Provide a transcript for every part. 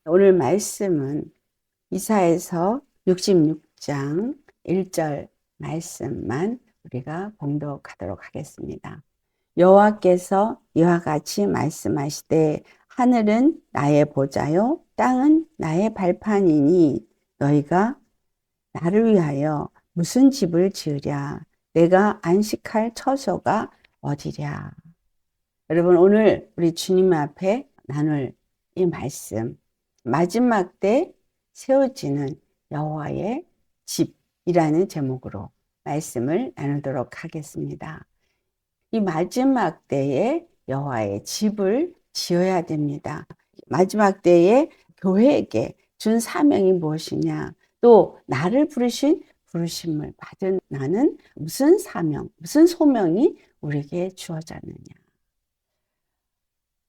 오늘 말씀은 이사야서 66장 1절 말씀만 우리가 봉독하도록 하겠습니다. 여호와께서 이와 같이 말씀하시되 하늘은 나의 보좌요 땅은 나의 발판이니 너희가 나를 위하여 무슨 집을 지으랴 내가 안식할 처소가 어디랴. 여러분, 오늘 우리 주님 앞에 나눌 이 말씀, 마지막 때 세워지는 여호와의 집이라는 제목으로 말씀을 나누도록 하겠습니다. 이 마지막 때에 여호와의 집을 지어야 됩니다. 마지막 때에 교회에게 준 사명이 무엇이냐, 또 나를 부르신 부르심을 받은 나는 무슨 사명, 무슨 소명이 우리에게 주어졌느냐.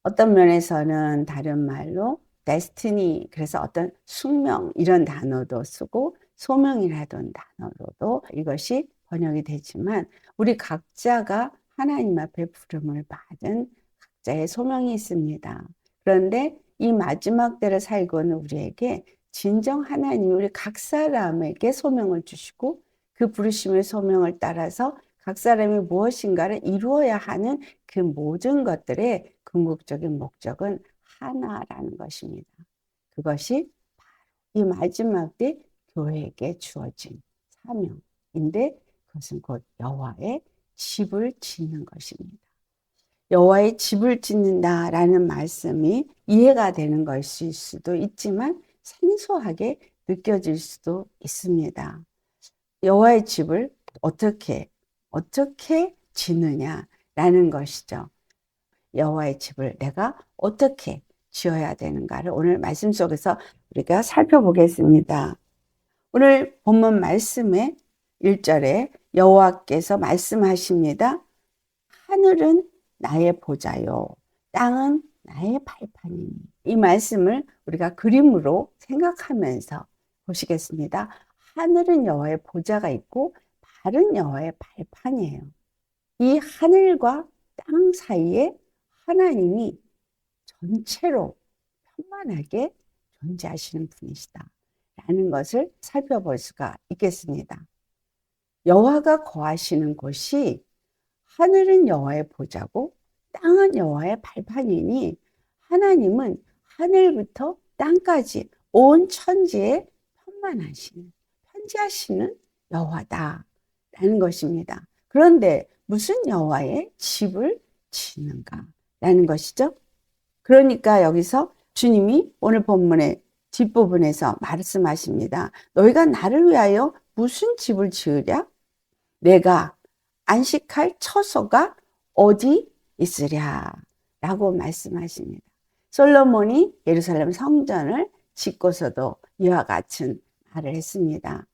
어떤 면에서는 다른 말로 destiny, 그래서 어떤 숙명 이런 단어도 쓰고 소명이라던 단어로도 이것이 번역이 되지만 우리 각자가 하나님 앞에 부름을 받은 각자의 소명이 있습니다. 그런데 이 마지막 때를 살고 있는 우리에게 진정 하나님이 우리 각 사람에게 소명을 주시고 그 부르심의 소명을 따라서 각 사람이 무엇인가를 이루어야 하는 그 모든 것들의 궁극적인 목적은 하나라는 것입니다. 그것이 바로 이 마지막 때 교회에게 주어진 사명인데 그것은 곧 여호와의 집을 짓는 것입니다. 여호와의 집을 짓는다라는 말씀이 이해가 되는 것일 수도 있지만 생소하게 느껴질 수도 있습니다. 여호와의 집을 어떻게 짓느냐라는 것이죠. 여호와의 집을 내가 어떻게 지어야 되는가를 오늘 말씀 속에서 우리가 살펴보겠습니다. 오늘 본문 말씀의 1절에 여호와께서 말씀하십니다. 하늘은 나의 보좌요 땅은 나의 발판이니. 이 말씀을 우리가 그림으로 생각하면서 보시겠습니다. 하늘은 여호와의 보좌가 있고 발은 여호와의 발판이에요. 이 하늘과 땅 사이에 하나님이 전체로 편만하게 존재하시는 분이시다 라는 것을 살펴볼 수가 있겠습니다. 여호와가 거하시는 곳이 하늘은 여호와의 보좌고 땅은 여호와의 발판이니 하나님은 하늘부터 땅까지 온 천지에 편지하시는 여호와다 라는 것입니다. 그런데 무슨 여호와의 집을 짓는가 라는 것이죠. 그러니까 여기서 주님이 오늘 본문의 뒷부분에서 말씀하십니다. 너희가 나를 위하여 무슨 집을 지으랴? 내가 안식할 처소가 어디 있으랴? 라고 말씀하십니다. 솔로몬이 예루살렘 성전을 짓고서도 이와 같은 말을 했습니다.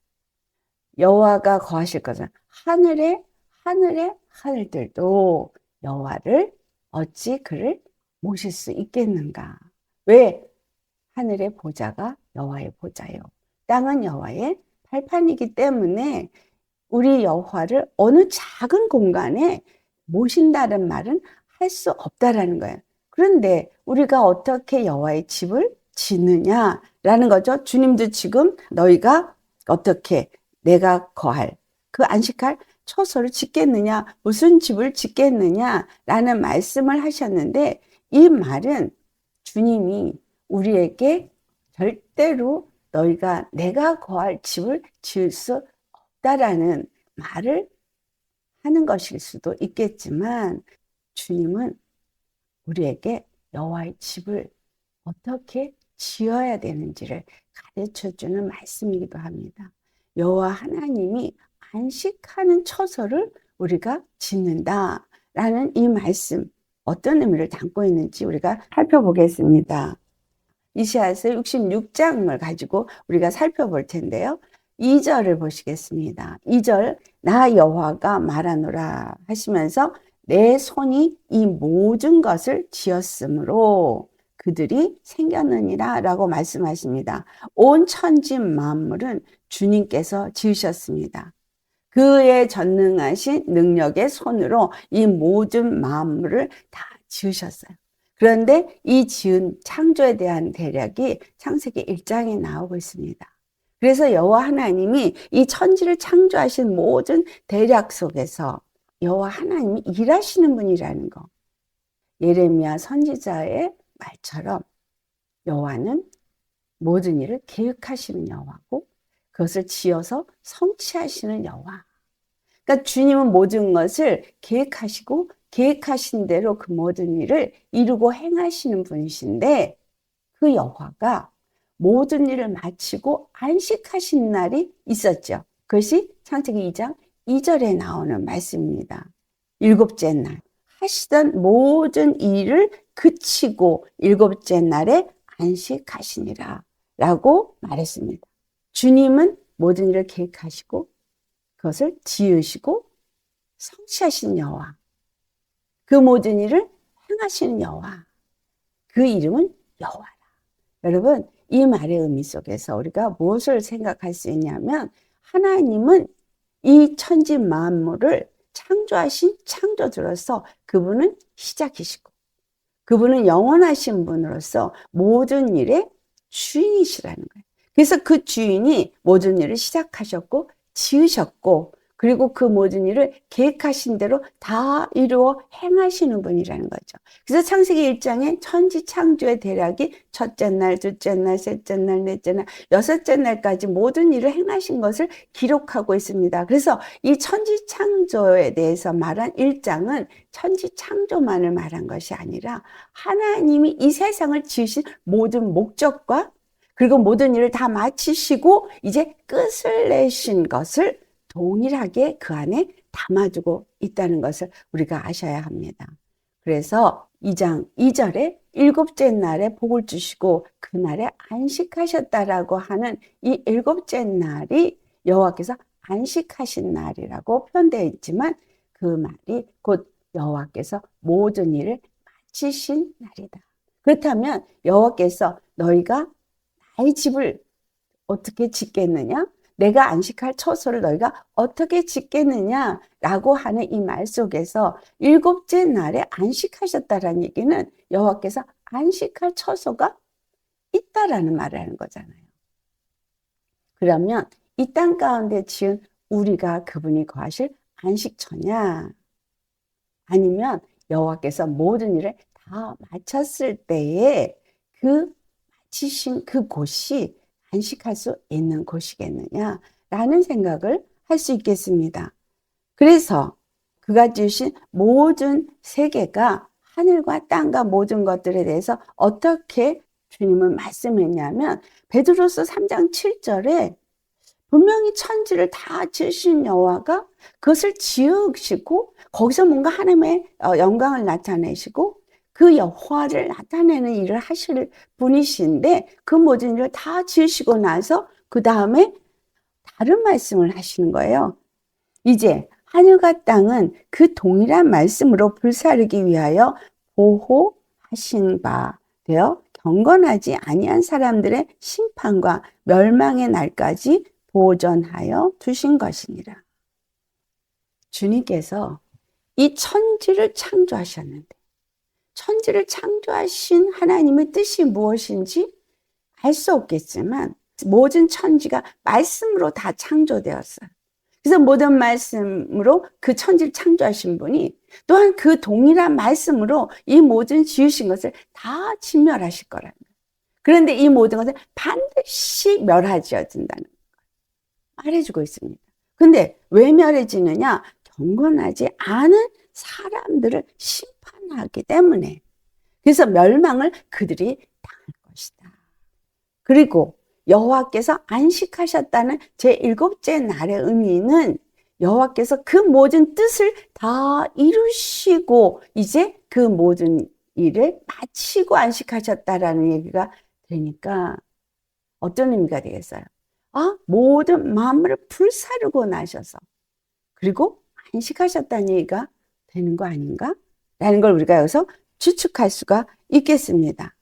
여호와가 거하실 것은 하늘의 하늘들도 여호와를 어찌 그를 모실 수 있겠는가? 왜? 하늘의 보좌가 여호와의 보좌요. 땅은 여호와의 발판이기 때문에 우리 여호와를 어느 작은 공간에 모신다는 말은 할 수 없다라는 거예요. 그런데 우리가 어떻게 여호와의 집을 짓느냐라는 거죠. 주님도 지금 너희가 어떻게 내가 거할 그 안식할 처소를 짓겠느냐, 무슨 집을 짓겠느냐라는 말씀을 하셨는데 이 말은 주님이 우리에게 절대로 너희가 내가 거할 집을 지을 수 없다라는 말을 하는 것일 수도 있겠지만 주님은 우리에게 여호와의 집을 어떻게 지어야 되는지를 가르쳐주는 말씀이기도 합니다. 여호와 하나님이 안식하는 처소를 우리가 짓는다라는 이 말씀 어떤 의미를 담고 있는지 우리가 살펴보겠습니다. 이사야서 66장을 가지고 우리가 살펴볼 텐데요. 2절을 보시겠습니다. 2절 나 여호와가 말하노라 하시면서 내 손이 이 모든 것을 지었으므로 그들이 생겼느니라 라고 말씀하십니다. 온 천지 만물은 주님께서 지으셨습니다. 그의 전능하신 능력의 손으로 이 모든 만물을 다 지으셨어요. 그런데 이 지은 창조에 대한 대략이 창세기 1장에 나오고 있습니다. 그래서 여호와 하나님이 이 천지를 창조하신 모든 대략 속에서 여호와 하나님이 일하시는 분이라는 거. 예레미야 선지자의 말처럼 여호와는 모든 일을 계획하시는 여호와고 그것을 지어서 성취하시는 여호와. 그러니까 주님은 모든 것을 계획하시고 계획하신 대로 그 모든 일을 이루고 행하시는 분이신데 그 여호와가 모든 일을 마치고 안식하신 날이 있었죠. 그것이 창세기 2장 2절에 나오는 말씀입니다. 일곱째 날 하시던 모든 일을 그치고 일곱째 날에 안식하시니라 라고 말했습니다. 주님은 모든 일을 계획하시고 그것을 지으시고 성취하시는 여호와, 그 모든 일을 행하시는 여호와, 그 이름은 여호와라. 여러분, 이 말의 의미 속에서 우리가 무엇을 생각할 수 있냐면 하나님은 이 천지 만물을 창조하신 창조주로서 그분은 시작이시고 그분은 영원하신 분으로서 모든 일의 주인이시라는 거예요. 그래서 그 주인이 모든 일을 시작하셨고 지으셨고 그리고 그 모든 일을 계획하신 대로 다 이루어 행하시는 분이라는 거죠. 그래서 창세기 1장에 천지 창조의 대략이 첫째 날, 둘째 날, 셋째 날, 넷째 날, 여섯째 날까지 모든 일을 행하신 것을 기록하고 있습니다. 그래서 이 천지 창조에 대해서 말한 1장은 천지 창조만을 말한 것이 아니라 하나님이 이 세상을 지으신 모든 목적과 그리고 모든 일을 다 마치시고 이제 끝을 내신 것을 동일하게 그 안에 담아두고 있다는 것을 우리가 아셔야 합니다. 그래서 2장 2절에 일곱째 날에 복을 주시고 그날에 안식하셨다라고 하는 이 일곱째 날이 여호와께서 안식하신 날이라고 표현되어 있지만 그 말이 곧 여호와께서 모든 일을 마치신 날이다. 그렇다면 여호와께서 너희가 나의 집을 어떻게 짓겠느냐? 내가 안식할 처소를 너희가 어떻게 짓겠느냐라고 하는 이 말 속에서 일곱째 날에 안식하셨다라는 얘기는 여호와께서 안식할 처소가 있다라는 말을 하는 거잖아요. 그러면 이 땅 가운데 지은 우리가 그분이 거하실 안식처냐? 아니면 여호와께서 모든 일을 다 마쳤을 때에 그 마치신 그곳이 안식할 수 있는 곳이겠느냐라는 생각을 할 수 있겠습니다. 그래서 그가 지으신 모든 세계가 하늘과 땅과 모든 것들에 대해서 어떻게 주님은 말씀했냐면 베드로서 3장 7절에 분명히 천지를 다 지으신 여호와가 그것을 지으시고 거기서 뭔가 하나님의 영광을 나타내시고 그 여호와를 나타내는 일을 하실 분이신데 그 모든 일을 다 지으시고 나서 그 다음에 다른 말씀을 하시는 거예요. 이제 하늘과 땅은 그 동일한 말씀으로 불사르기 위하여 보호하신 바 되어 경건하지 아니한 사람들의 심판과 멸망의 날까지 보존하여 두신 것이니라. 주님께서 이 천지를 창조하셨는데 천지를 창조하신 하나님의 뜻이 무엇인지 알 수 없겠지만 모든 천지가 말씀으로 다 창조되었어요. 그래서 모든 말씀으로 그 천지를 창조하신 분이 또한 그 동일한 말씀으로 이 모든 지으신 것을 다 진멸하실 거라는 거예요. 그런데 이 모든 것은 반드시 멸하여진다는 걸 말해주고 있습니다. 근데 왜 멸해지느냐? 경건하지 않은 사람들을 심판하기 때문에. 그래서 멸망을 그들이 당할 것이다. 그리고 여호와께서 안식하셨다는 제7째 날의 의미는 여호와께서 그 모든 뜻을 다 이루시고 이제 그 모든 일을 마치고 안식하셨다라는 얘기가 되니까 어떤 의미가 되겠어요? 모든 만물을 불사르고 나셔서 그리고 안식하셨다는 얘기가 되는 거 아닌가? 라는 걸 우리가 여기서 추측할 수가 있겠습니다.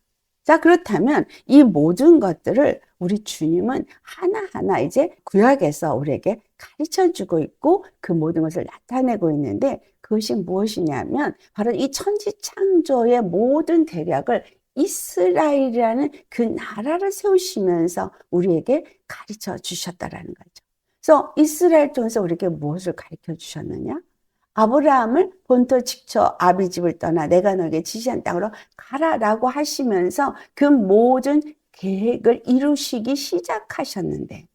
자, 그렇다면 이 모든 것들을 우리 주님은 하나하나 이제 구약에서 우리에게 가르쳐 주고 있고 그 모든 것을 나타내고 있는데 그것이 무엇이냐면 바로 이 천지창조의 모든 대략을 이스라엘이라는 그 나라를 세우시면서 우리에게 가르쳐 주셨다라는 거죠. 그래서 이스라엘 통해서 우리에게 무엇을 가르쳐 주셨느냐? 아브라함을 본토 직처 아비 집을 떠나 내가 너에게 지시한 땅으로 가라라고 하시면서 그 모든 계획을 이루시기 시작하셨는데,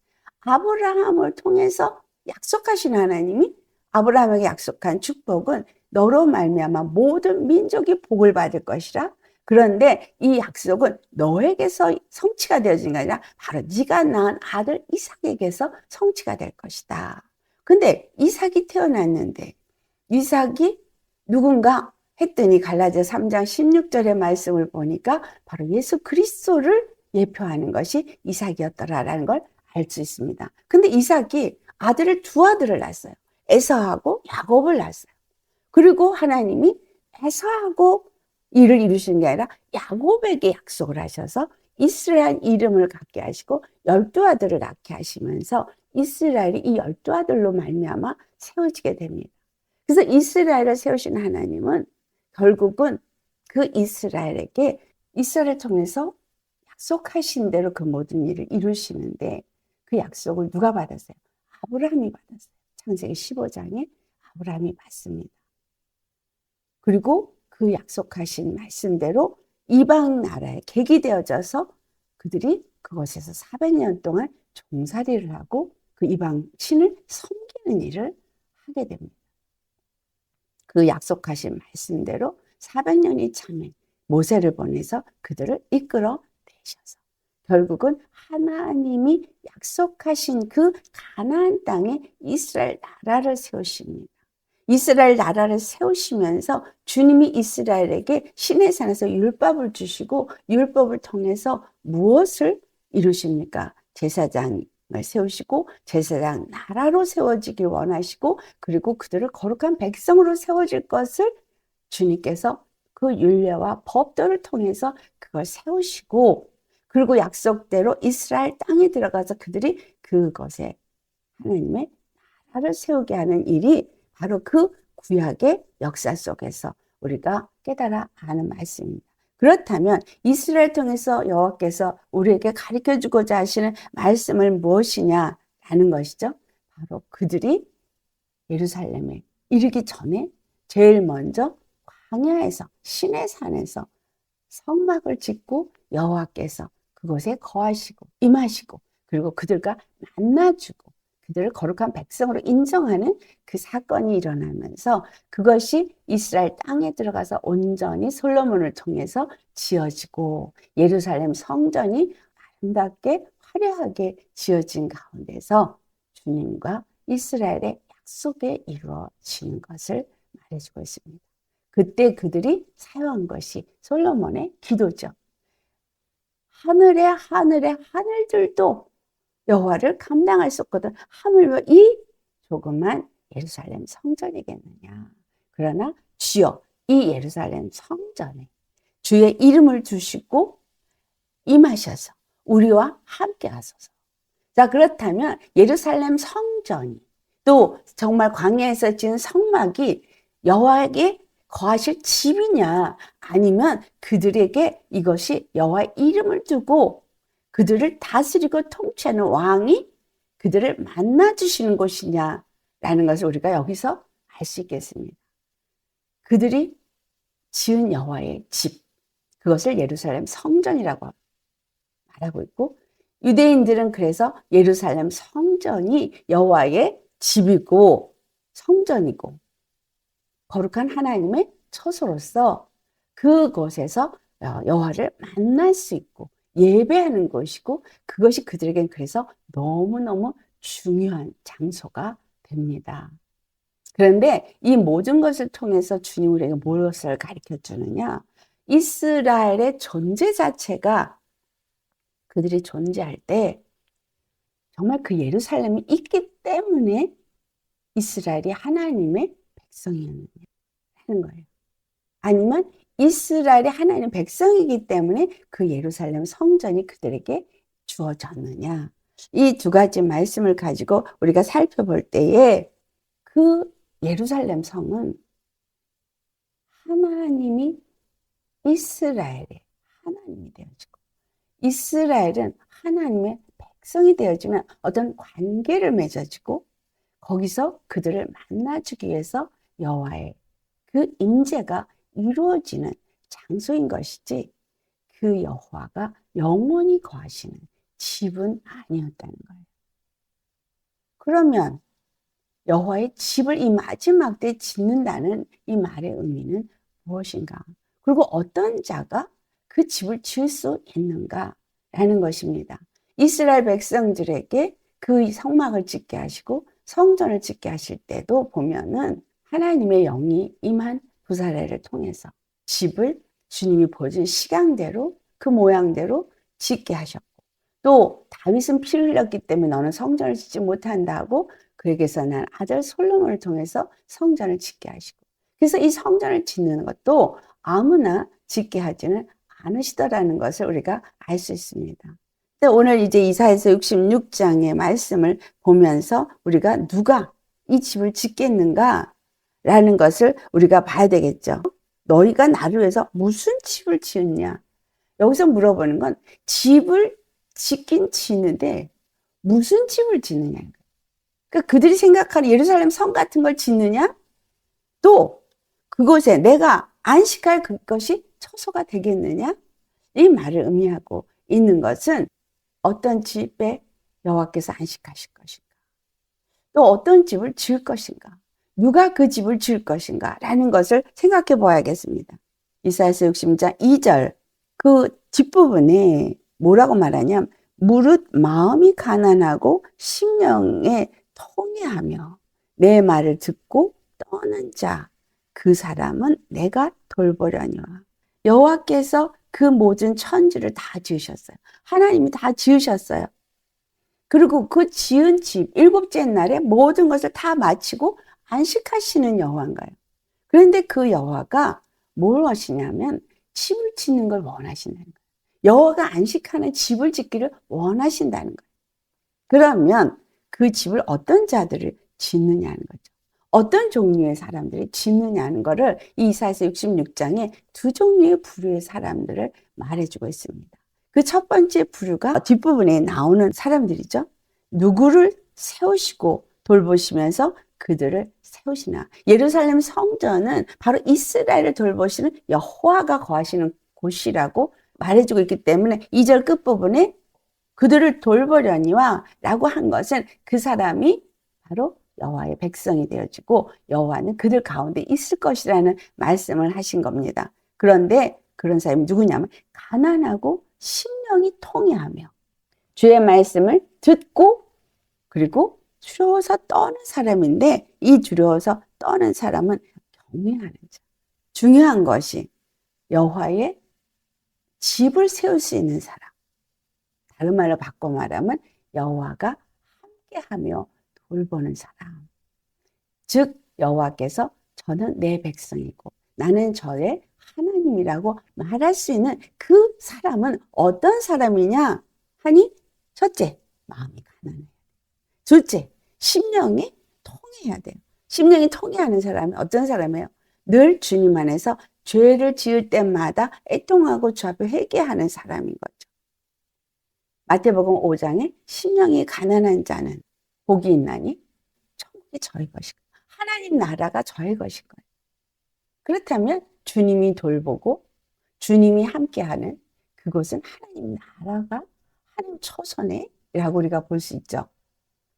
아브라함을 통해서 약속하신 하나님이 아브라함에게 약속한 축복은 너로 말미암아 모든 민족이 복을 받을 것이라. 그런데 이 약속은 너에게서 성취가 되어진 게 아니라 바로 네가 낳은 아들 이삭에게서 성취가 될 것이다. 근데 이삭이 태어났는데 이삭이 누군가 했더니 갈라디아 3장 16절의 말씀을 보니까 바로 예수 그리스도를 예표하는 것이 이삭이었더라라는 걸 알 수 있습니다. 근데 이삭이 두 아들을 낳았어요. 에서하고 야곱을 낳았어요. 그리고 하나님이 에서하고 일을 이루시는 게 아니라 야곱에게 약속을 하셔서 이스라엘 이름을 갖게 하시고 12아들을 낳게 하시면서 이스라엘이 이 12아들로 말미암아 세워지게 됩니다. 그래서 이스라엘을 세우신 하나님은 결국은 그 이스라엘에게 이스라엘을 통해서 약속하신 대로 그 모든 일을 이루시는데, 그 약속을 누가 받았어요? 아브라함이 받았어요. 창세기 15장에 아브라함이 받습니다. 그리고 그 약속하신 말씀대로 이방 나라에 객이 되어져서 그들이 그곳에서 400년 동안 종살이를 하고 그 이방 신을 섬기는 일을 하게 됩니다. 그 약속하신 말씀대로 400년이 참에 모세를 보내서 그들을 이끌어 내셔서 결국은 하나님이 약속하신 그 가나안 땅에 이스라엘 나라를 세우십니다. 이스라엘 나라를 세우시면서 주님이 이스라엘에게 시내 산에서 율법을 주시고 율법을 통해서 무엇을 이루십니까? 제사장을 세우시고 제사장 나라로 세워지길 원하시고, 그리고 그들을 거룩한 백성으로 세워질 것을 주님께서 그 율례와 법도를 통해서 그걸 세우시고, 그리고 약속대로 이스라엘 땅에 들어가서 그들이 그것에 하나님의 나라를 세우게 하는 일이 바로 그 구약의 역사 속에서 우리가 깨달아 아는 말씀입니다. 그렇다면 이스라엘 통해서 여호와께서 우리에게 가르쳐주고자 하시는 말씀은 무엇이냐라는 것이죠. 바로 그들이 예루살렘에 이르기 전에 제일 먼저 광야에서 시내 산에서 성막을 짓고 여호와께서 그곳에 거하시고 임하시고, 그리고 그들과 만나주고 그들을 거룩한 백성으로 인정하는 그 사건이 일어나면서 그것이 이스라엘 땅에 들어가서 온전히 솔로몬을 통해서 지어지고 예루살렘 성전이 아름답게 화려하게 지어진 가운데서 주님과 이스라엘의 약속에 이루어지는 것을 말해주고 있습니다. 그때 그들이 사용한 것이 솔로몬의 기도죠. 하늘의 하늘들도 여호와를 감당할 수 없거든 하물며 이 조그만 예루살렘 성전이겠느냐. 그러나 주여 이 예루살렘 성전에 주의 이름을 두시고 임하셔서 우리와 함께 하소서. 자, 그렇다면 예루살렘 성전이 또 정말 광야에서 지은 성막이 여호와에게 거하실 집이냐, 아니면 그들에게 이것이 여호와의 이름을 두고 그들을 다스리고 통치하는 왕이 그들을 만나주시는 곳이냐라는 것을 우리가 여기서 알 수 있겠습니다. 그들이 지은 여호와의 집, 그것을 예루살렘 성전이라고 말하고 있고, 유대인들은 그래서 예루살렘 성전이 여호와의 집이고 성전이고 거룩한 하나님의 처소로서 그곳에서 여호와를 만날 수 있고 예배하는 곳이고, 그것이 그들에겐 그래서 너무너무 중요한 장소가 됩니다. 그런데 이 모든 것을 통해서 주님 우리에게 무엇을 가르쳐 주느냐? 이스라엘의 존재 자체가 그들이 존재할 때 정말 그 예루살렘이 있기 때문에 이스라엘이 하나님의 백성이었느냐 하는 거예요. 아니면 이스라엘이 하나님 백성이기 때문에 그 예루살렘 성전이 그들에게 주어졌느냐. 이 두 가지 말씀을 가지고 우리가 살펴볼 때에 그 예루살렘 성은 하나님이 이스라엘의 하나님이 되어지고 이스라엘은 하나님의 백성이 되어지면 어떤 관계를 맺어지고 거기서 그들을 만나주기 위해서 여호와의 그 임재가 이루어지는 장소인 것이지 그 여호와가 영원히 거하시는 집은 아니었다는 거예요. 그러면 여호와의 집을 이 마지막 때 짓는다는 이 말의 의미는 무엇인가? 그리고 어떤 자가 그 집을 지을 수 있는가라는 것입니다. 이스라엘 백성들에게 그 성막을 짓게 하시고 성전을 짓게 하실 때도 보면은 하나님의 영이 임한 부사례를 통해서 집을 주님이 보여준 시간대로 그 모양대로 짓게 하셨고 또 다윗은 피를 흘렸기 때문에 너는 성전을 짓지 못한다고 그에게서 난 아들 솔로몬을 통해서 성전을 짓게 하시고 그래서 이 성전을 짓는 것도 아무나 짓게 하지는 않으시더라는 것을 우리가 알 수 있습니다. 근데 오늘 이제 이사야서 66장의 말씀을 보면서 우리가 누가 이 집을 짓겠는가 라는 것을 우리가 봐야 되겠죠. 너희가 나를 위해서 무슨 집을 지었냐? 여기서 물어보는 건 집을 짓긴 짓는데 무슨 집을 짓느냐는 거예요. 그러니까 그들이 생각하는 예루살렘 성 같은 걸 짓느냐? 또 그곳에 내가 안식할 그것이 처소가 되겠느냐? 이 말을 의미하고 있는 것은 어떤 집에 여호와께서 안식하실 것인가? 또 어떤 집을 지을 것인가? 누가 그 집을 지을 것인가? 라는 것을 생각해 보아야겠습니다. 이사야서 66장 2절 그 뒷부분에 뭐라고 말하냐면 무릇 마음이 가난하고 심령에 통회하며 내 말을 듣고 떠는 자 그 사람은 내가 돌보려니와. 여호와께서 그 모든 천지를 다 지으셨어요. 하나님이 다 지으셨어요. 그리고 그 지은 집 일곱째 날에 모든 것을 다 마치고 안식하시는 여호와인 거예요. 그런데 그 여호와가 뭘 하시냐면 집을 짓는 걸 원하신다는 거예요. 여호와가 안식하는 집을 짓기를 원하신다는 거예요. 그러면 그 집을 어떤 자들을 짓느냐는 거죠. 어떤 종류의 사람들이 짓느냐는 거를 이 이사야서 66장에 두 종류의 부류의 사람들을 말해주고 있습니다. 그 첫 번째 부류가 뒷부분에 나오는 사람들이죠. 누구를 세우시고 돌보시면서 그들을 세우시나. 예루살렘 성전은 바로 이스라엘을 돌보시는 여호와가 거하시는 곳이라고 말해주고 있기 때문에 2절 끝부분에 그들을 돌보려니와 라고 한 것은 그 사람이 바로 여호와의 백성이 되어지고 여호와는 그들 가운데 있을 것이라는 말씀을 하신 겁니다. 그런데 그런 사람이 누구냐면 가난하고 심령이 통회하며 주의 말씀을 듣고 그리고 두려워서 떠는 사람인데 이 두려워서 떠는 사람은 경외하는 자. 중요한 것이 여호와의 집을 세울 수 있는 사람. 다른 말로 바꿔 말하면 여호와가 함께하며 돌보는 사람. 즉 여호와께서 저는 내 백성이고 나는 저의 하나님이라고 말할 수 있는 그 사람은 어떤 사람이냐 하니 첫째 마음이 가난해요. 둘째 심령이 통해야 돼요. 심령이 통해하는 사람이 어떤 사람이에요? 늘 주님 안에서 죄를 지을 때마다 애통하고 주 앞에 회개하는 사람인 거죠. 마태복음 5장에 심령이 가난한 자는 복이 있나니 천국이 저의 것이고 하나님 나라가 저의 것인 거예요. 그렇다면 주님이 돌보고 주님이 함께하는 그곳은 하나님 나라가 하나님 초선이라고 우리가 볼 수 있죠.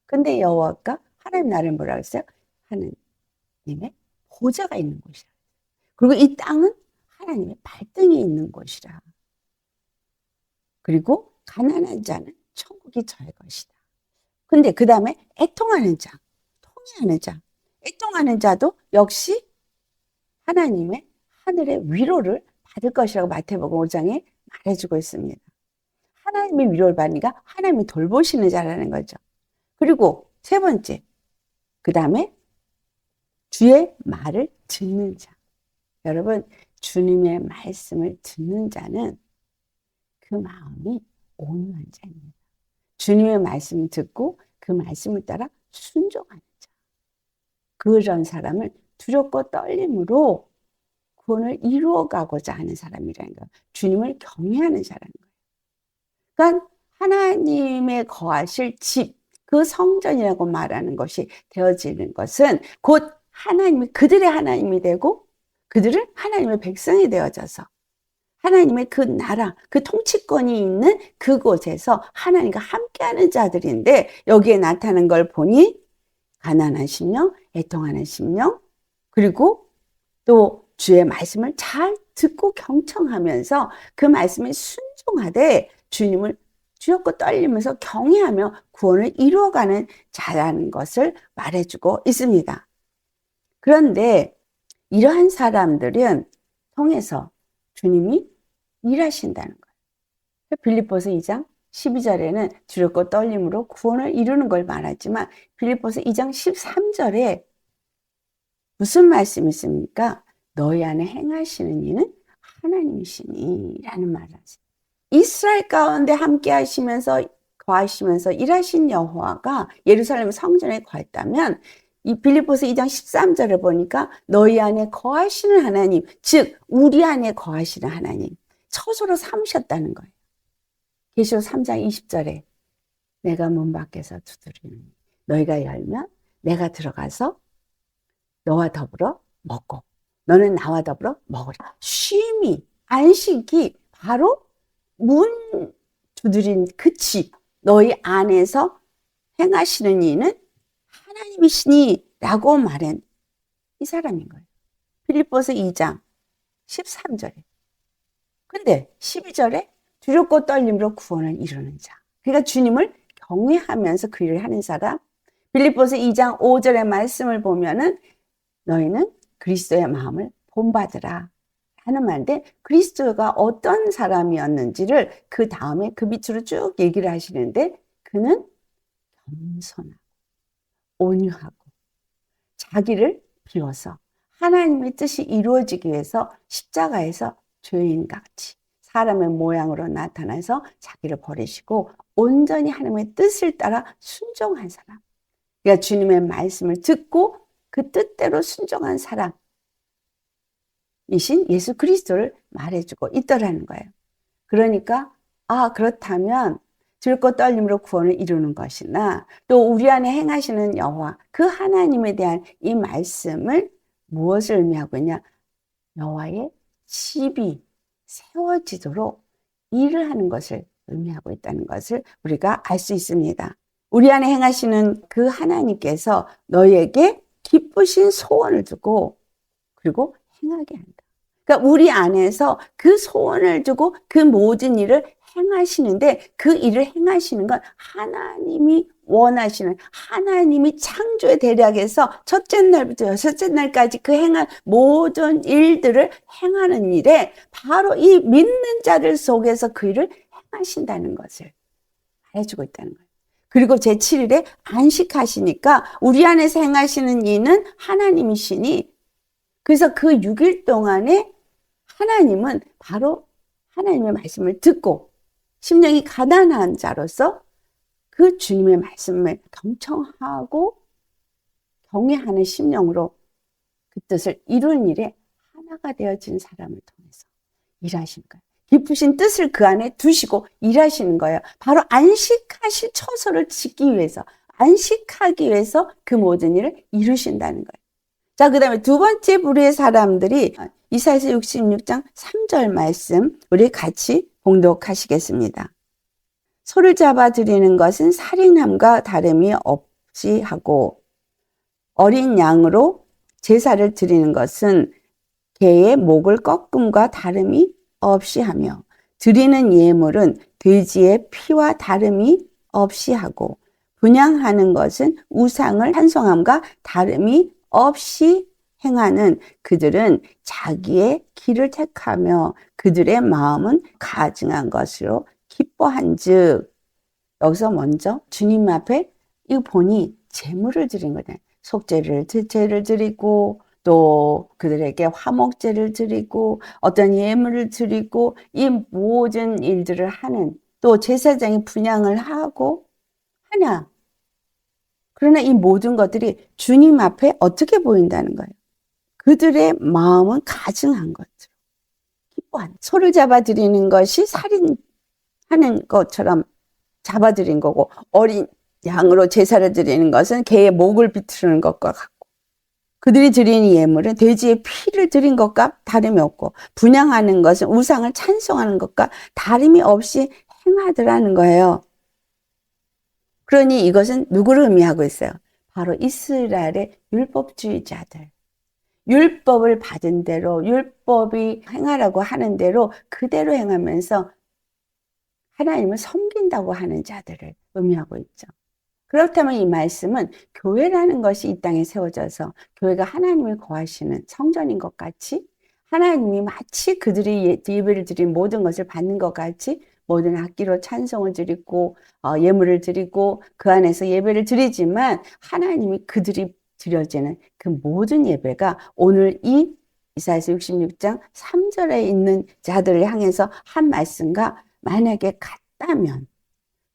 근데 여호와가 하나님 나라를 뭐라고 했어요? 하나님의 보좌가 있는 곳이라. 그리고 이 땅은 하나님의 발등이 있는 곳이라. 그리고 가난한 자는 천국이 저의 것이다. 근데 그 다음에 애통하는 자, 통회하는 자. 애통하는 자도 역시 하나님의 하늘의 위로를 받을 것이라고 마태복음 5장에 말해주고 있습니다. 하나님의 위로를 받으니까 하나님이 돌보시는 자라는 거죠. 그리고 세 번째, 그 다음에 주의 말을 듣는 자. 여러분, 주님의 말씀을 듣는 자는 그 마음이 온유한 자입니다. 주님의 말씀을 듣고 그 말씀을 따라 순종하는 자. 그런 사람을 두렵고 떨림으로 구원을 이루어가고자 하는 사람이라는 거예요. 주님을 경외하는 사람인 거예요. 그러니까 하나님의 거하실 집, 그 성전이라고 말하는 것이 되어지는 것은 곧 하나님이 그들의 하나님이 되고 그들은 하나님의 백성이 되어져서 하나님의 그 나라, 그 통치권이 있는 그곳에서 하나님과 함께하는 자들인데, 여기에 나타나는 걸 보니 가난한 심령, 애통하는 심령, 그리고 또 주의 말씀을 잘 듣고 경청하면서 그 말씀에 순종하되 주님을 두렵고 떨리면서 경외하며 구원을 이루어가는 자라는 것을 말해주고 있습니다. 그런데 이러한 사람들은 통해서 주님이 일하신다는 거예요. 빌립보서 2장 12절에는 두렵고 떨림으로 구원을 이루는 걸 말하지만 빌립보서 2장 13절에 무슨 말씀이 있습니까? 너희 안에 행하시는 이는 하나님이시니 라는 말을 하세요. 이스라엘 가운데 함께 하시면서 거하시면서 일하신 여호와가 예루살렘 성전에 거했다면 이 빌립보서 2장 13절을 보니까 너희 안에 거하시는 하나님, 즉 우리 안에 거하시는 하나님 처소로 삼으셨다는 거예요. 계시록 3장 20절에 내가 문 밖에서 두드리니 너희가 열면 내가 들어가서 너와 더불어 먹고 너는 나와 더불어 먹으리라. 쉼이, 안식이 바로 문 두드린 그 집, 너희 안에서 행하시는 이는 하나님이시니 라고 말한 이 사람인 거예요. 빌립보서 2장 13절에. 근데 12절에 두렵고 떨림으로 구원을 이루는 자. 그러니까 주님을 경외하면서 그 일을 하는 사람. 빌립보서 2장 5절의 말씀을 보면은 너희는 그리스도의 마음을 본받으라 하는 말인데, 그리스도가 어떤 사람이었는지를 그 다음에 그 밑으로 쭉 얘기를 하시는데, 그는 겸손하고 온유하고 자기를 비워서 하나님의 뜻이 이루어지기 위해서 십자가에서 죄인같이 사람의 모양으로 나타나서 자기를 버리시고 온전히 하나님의 뜻을 따라 순종한 사람. 그러니까 주님의 말씀을 듣고 그 뜻대로 순종한 사람이신 예수 그리스도를 말해주고 있더라는 거예요. 그러니까 그렇다면 들고 떨림으로 구원을 이루는 것이나 또 우리 안에 행하시는 여호와 그 하나님에 대한 이 말씀을 무엇을 의미하고 있냐? 여호와의 집이 세워지도록 일을 하는 것을 의미하고 있다는 것을 우리가 알 수 있습니다. 우리 안에 행하시는 그 하나님께서 너희에게 기쁘신 소원을 두고 그리고 행하게 한다. 그러니까 우리 안에서 그 소원을 두고 그 모든 일을 행하시는데, 그 일을 행하시는 건 하나님이 원하시는, 하나님이 창조의 대략에서 첫째 날부터 여섯째 날까지 그 행한 모든 일들을 행하는 일에 바로 이 믿는 자들 속에서 그 일을 행하신다는 것을 말해주고 있다는 거예요. 그리고 제7일에 안식하시니까 우리 안에서 행하시는 이는 하나님이시니, 그래서 그 6일 동안에 하나님은 바로 하나님의 말씀을 듣고 심령이 가난한 자로서 그 주님의 말씀을 경청하고 경외하는 심령으로 그 뜻을 이루는 일에 하나가 되어진 사람을 통해서 일하시는 거예요. 깊으신 뜻을 그 안에 두시고 일하시는 거예요. 바로 안식하실 처소를 짓기 위해서, 안식하기 위해서 그 모든 일을 이루신다는 거예요. 자, 그 다음에 두 번째 부류의 사람들이 이사야서 66장 3절 말씀 우리 같이 봉독하시겠습니다. 소를 잡아 드리는 것은 살인함과 다름이 없이 하고 어린 양으로 제사를 드리는 것은 개의 목을 꺾음과 다름이 없이 하며 드리는 예물은 돼지의 피와 다름이 없이 하고 분향하는 것은 우상을 찬송함과 다름이 없이 행하는 그들은 자기의 길을 택하며 그들의 마음은 가증한 것으로 기뻐한즉. 여기서 먼저 주님 앞에 이거 보니 제물을 드린 거다. 속죄를 드리고 또 그들에게 화목제를 드리고 어떤 예물을 드리고 이 모든 일들을 하는, 또 제사장이 분향을 하고 하나. 그러나 이 모든 것들이 주님 앞에 어떻게 보인다는 거예요? 그들의 마음은 가증한 것으로 기뻐하는, 소를 잡아들이는 것이 살인하는 것처럼 잡아들인 거고, 어린 양으로 제사를 드리는 것은 개의 목을 비틀는 것과 같고, 그들이 드리는 예물은 돼지의 피를 드린 것과 다름이 없고, 분향하는 것은 우상을 찬송하는 것과 다름이 없이 행하더라는 거예요. 그러니 이것은 누구를 의미하고 있어요? 바로 이스라엘의 율법주의자들. 율법을 받은 대로, 율법이 행하라고 하는 대로 그대로 행하면서 하나님을 섬긴다고 하는 자들을 의미하고 있죠. 그렇다면 이 말씀은 교회라는 것이 이 땅에 세워져서 교회가 하나님을 거하시는 성전인 것 같이, 하나님이 마치 그들이 예배를 드린 모든 것을 받는 것 같이 모든 악기로 찬송을 드리고 예물을 드리고 그 안에서 예배를 드리지만, 하나님이 그들이 드려지는 그 모든 예배가 오늘 이 이사야서 66장 3절에 있는 자들을 향해서 한 말씀과 만약에 같다면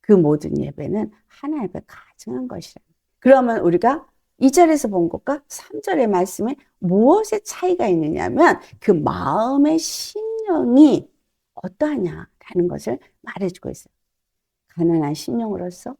그 모든 예배는 하나님 앞에 가증한 것이라. 그러면 우리가 2절에서 본 것과 3절의 말씀에 무엇의 차이가 있느냐면 그 마음의 심령이 어떠하냐라는 것을 말해주고 있어요. 가난한 심령으로서,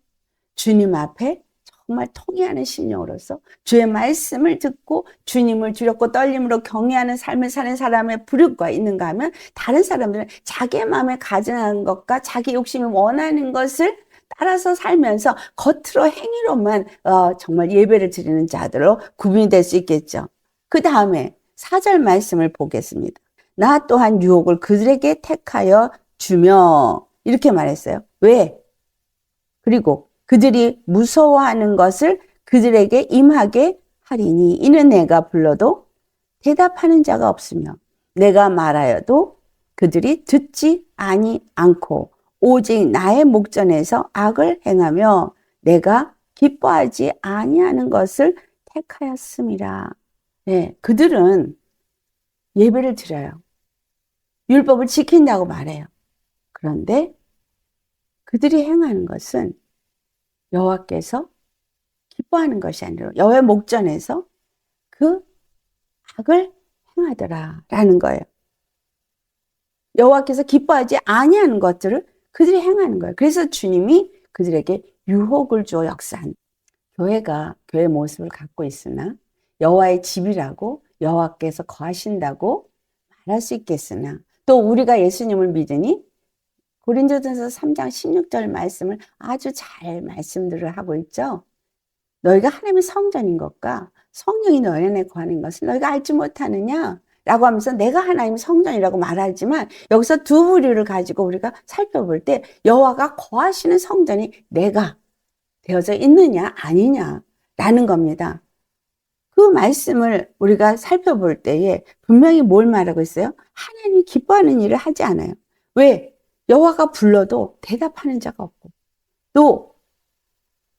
주님 앞에 정말 통회하는 심령으로서, 주의 말씀을 듣고 주님을 두렵고 떨림으로 경외하는 삶을 사는 사람의 부류가 있는가 하면, 다른 사람들은 자기의 마음에 가증한 것과 자기 욕심이 원하는 것을 따라서 살면서 겉으로 행위로만 정말 예배를 드리는 자들로 구분이 될 수 있겠죠. 그 다음에 4절 말씀을 보겠습니다. 나 또한 유혹을 그들에게 택하여 주며, 이렇게 말했어요. 왜? 그리고 그들이 무서워하는 것을 그들에게 임하게 하리니, 이는 내가 불러도 대답하는 자가 없으며 내가 말하여도 그들이 듣지 않고 오직 나의 목전에서 악을 행하며 내가 기뻐하지 아니하는 것을 택하였음이라. 네, 그들은 예배를 드려요. 율법을 지킨다고 말해요. 그런데 그들이 행하는 것은 여호와께서 기뻐하는 것이 아니라 여호와의 목전에서 그 악을 행하더라라는 거예요. 여호와께서 기뻐하지 아니하는 것들을 그들이 행하는 거예요. 그래서 주님이 그들에게 유혹을 주어 역사한, 교회가 교회의 모습을 갖고 있으나 여호와의 집이라고 여호와께서 거하신다고 말할 수 있겠으나, 또 우리가 예수님을 믿으니 고린도전서 3장 16절 말씀을 아주 잘 말씀들을 하고 있죠. 너희가 하나님의 성전인 것과 성령이 너희 안에 거하는 것을 너희가 알지 못하느냐 라고 하면서 내가 하나님의 성전이라고 말하지만, 여기서 두 부류를 가지고 우리가 살펴볼 때 여호와가 거하시는 성전이 내가 되어져 있느냐 아니냐 라는 겁니다. 그 말씀을 우리가 살펴볼 때에 분명히 뭘 말하고 있어요? 하나님이 기뻐하는 일을 하지 않아요. 왜? 여호와가 불러도 대답하는 자가 없고, 또